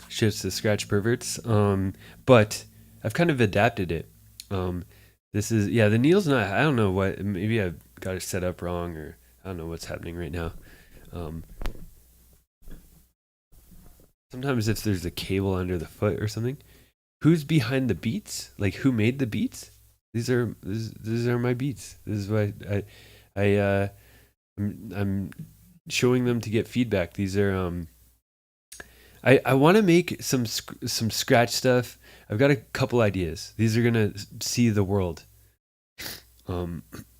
Shits the scratch perverts. But I've kind of adapted it. This is the Neil's not. I don't know what. Maybe I've got it set up wrong, or I don't know what's happening right now. Sometimes if there's a cable under the foot or something. Who's behind the beats? Like who made the beats? These are my beats. This is what I I'm showing them to get feedback. These are I want to make some scratch stuff. I've got a couple ideas. These are gonna see the world.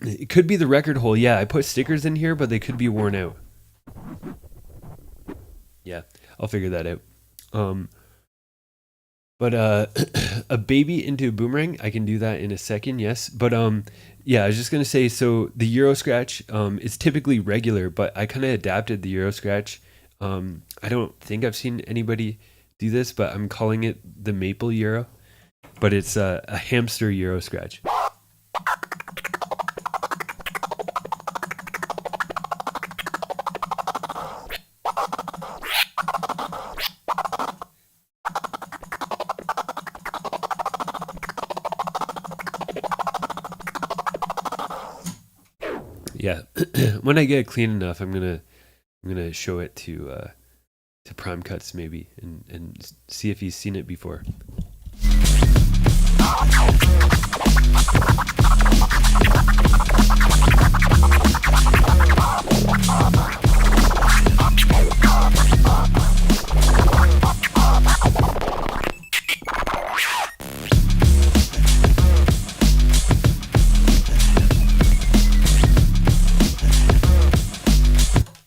It could be the record hole. Yeah, I put stickers in here, but they could be worn out. Yeah, I'll figure that out. But a baby into a boomerang, I can do that in a second. Yes, but yeah, I was just gonna say. So the Euro scratch, is typically regular, but I kind of adapted the Euro scratch. I don't think I've seen anybody do this, but I'm calling it the maple Euro. But it's a hamster Euro scratch. Yeah, when I get it clean enough, I'm gonna show it to Prime Cuts maybe and see if he's seen it before.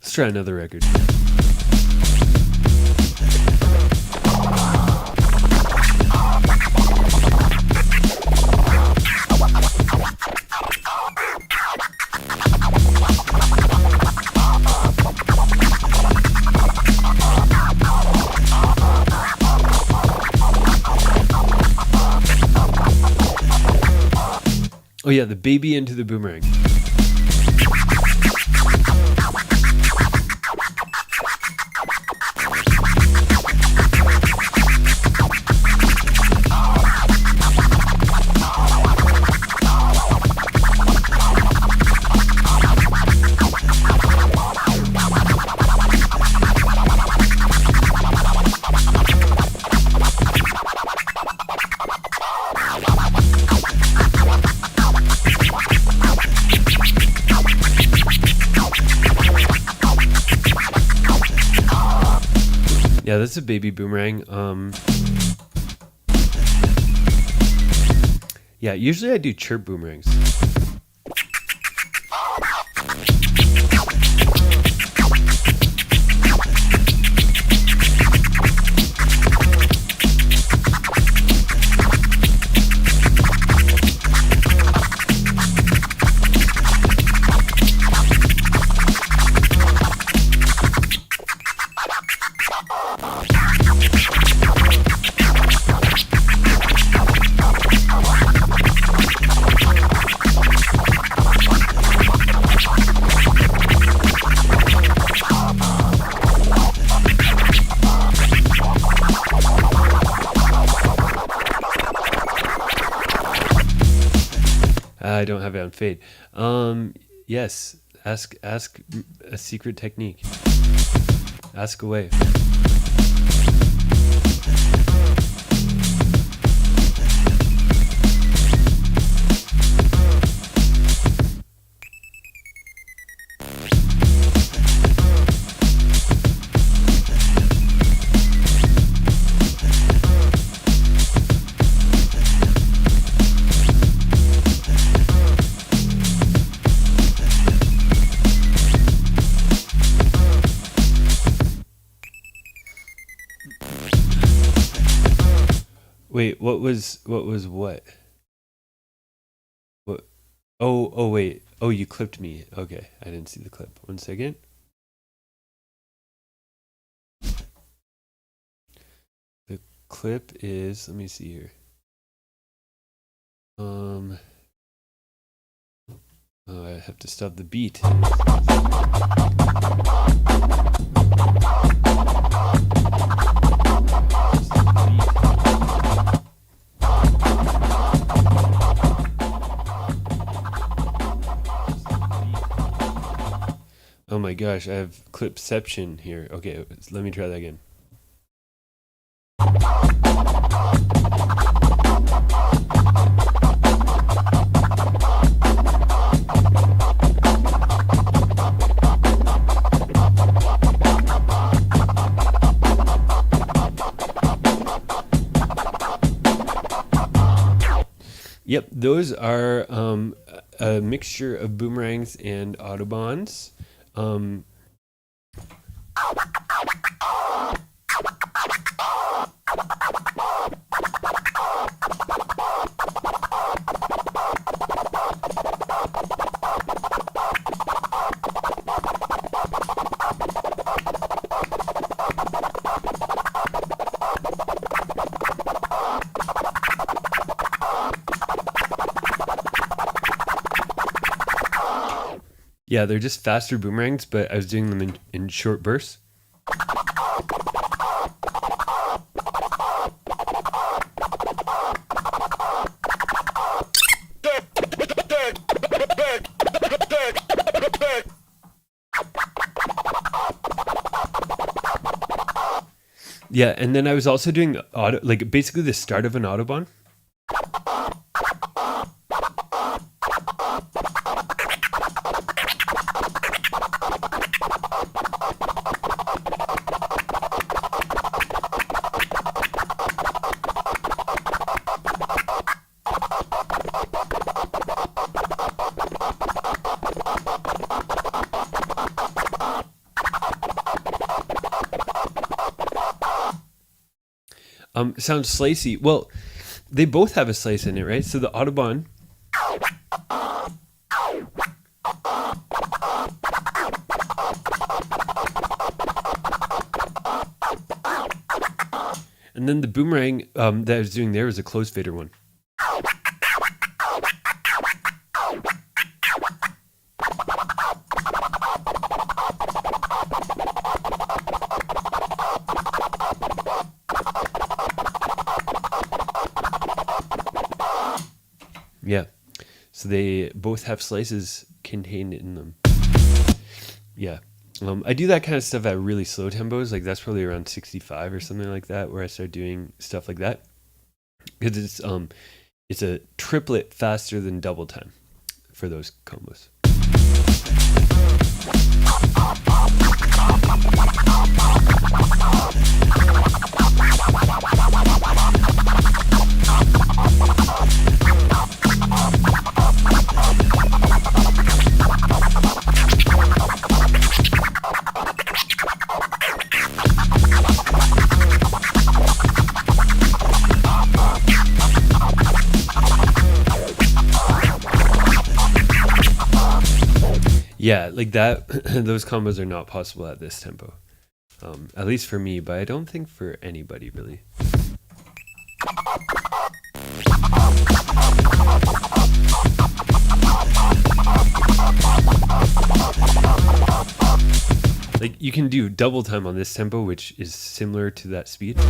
Let's try another record. Oh yeah, the baby into the boomerang. Yeah, that's a baby boomerang. Yeah, usually I do chirp boomerangs. I don't have it on fade. Yes, ask a secret technique. Ask away. Wait, what was what? What? Oh, wait. Oh, you clipped me. Okay, I didn't see the clip. 1 second. The clip is, let me see here. Oh, I have to stop the beat. Oh my gosh, I have clipception here. Okay, let me try that again. Those are a mixture of boomerangs and Autobahns. Yeah, they're just faster boomerangs, but I was doing them in short bursts. Yeah, and then I was also doing basically the start of an Autobahn. Sounds slicey. Well, they both have a slice in it, right? So the Autobahn. And then the boomerang that I was doing there was a close fader one. Yeah, so they both have slices contained in them. Yeah, I do that kind of stuff at really slow tempos. Like that's probably around 65 or something like that, where I start doing stuff like that, because it's a triplet faster than double time for those combos. Yeah, like that, those combos are not possible at this tempo. At least for me, but I don't think for anybody really. Like you can do double time on this tempo, which is similar to that speed.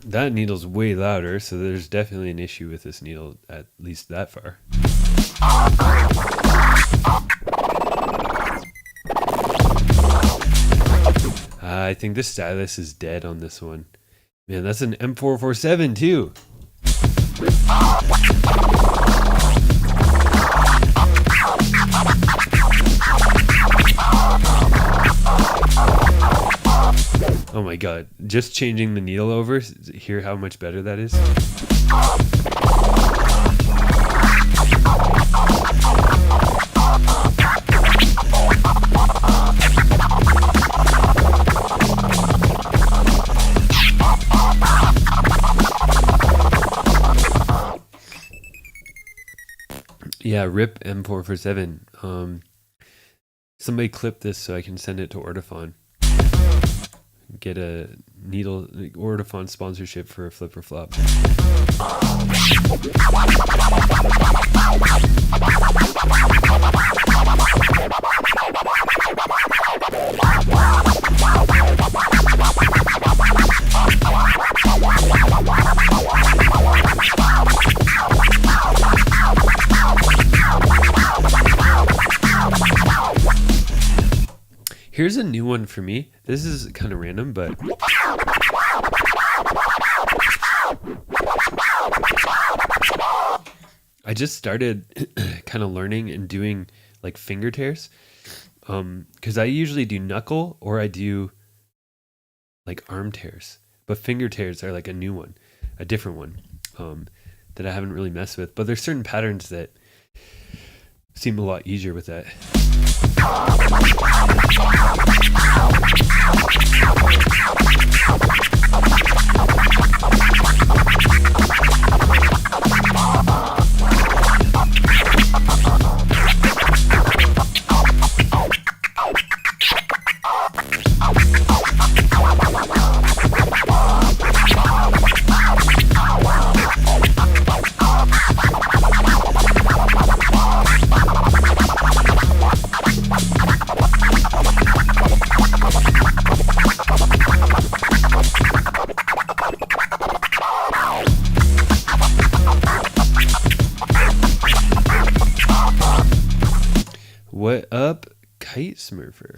That needle's way louder, so there's definitely an issue with this needle, at least that far. I think the stylus is dead on this one. Man, that's an M447 too. Oh my god, just changing the needle over, hear how much better that is? Yeah, rip M447. Somebody clip this so I can send it to Ortophon. Get a needle Ortophon sponsorship for a flip or flop. Here's a new one for me. This is kind of random, but I just started kind of learning and doing like finger tears. Because I usually do knuckle or I do like arm tears, but finger tears are like a new one, a different one that I haven't really messed with. But there's certain patterns that seem a lot easier with that. What up, Kite Smurfer?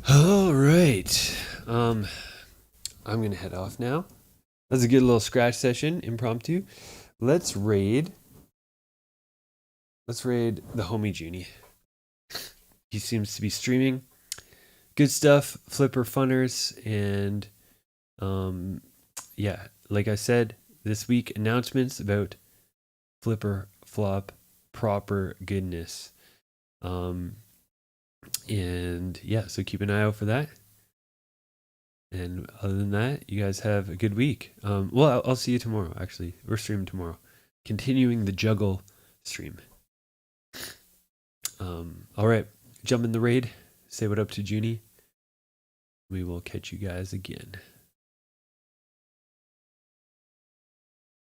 All right. I'm gonna head off now. That was a good little scratch session, impromptu. Let's raid the homie Junie. He seems to be streaming good stuff, flipper funners, and yeah, like I said, this week announcements about flipper flop proper goodness. And yeah, so keep an eye out for that. And other than that, you guys have a good week. Well, I'll see you tomorrow, actually. We're streaming tomorrow. Continuing the juggle stream. All right. Jump in the raid. Say what up to Junie. We will catch you guys again.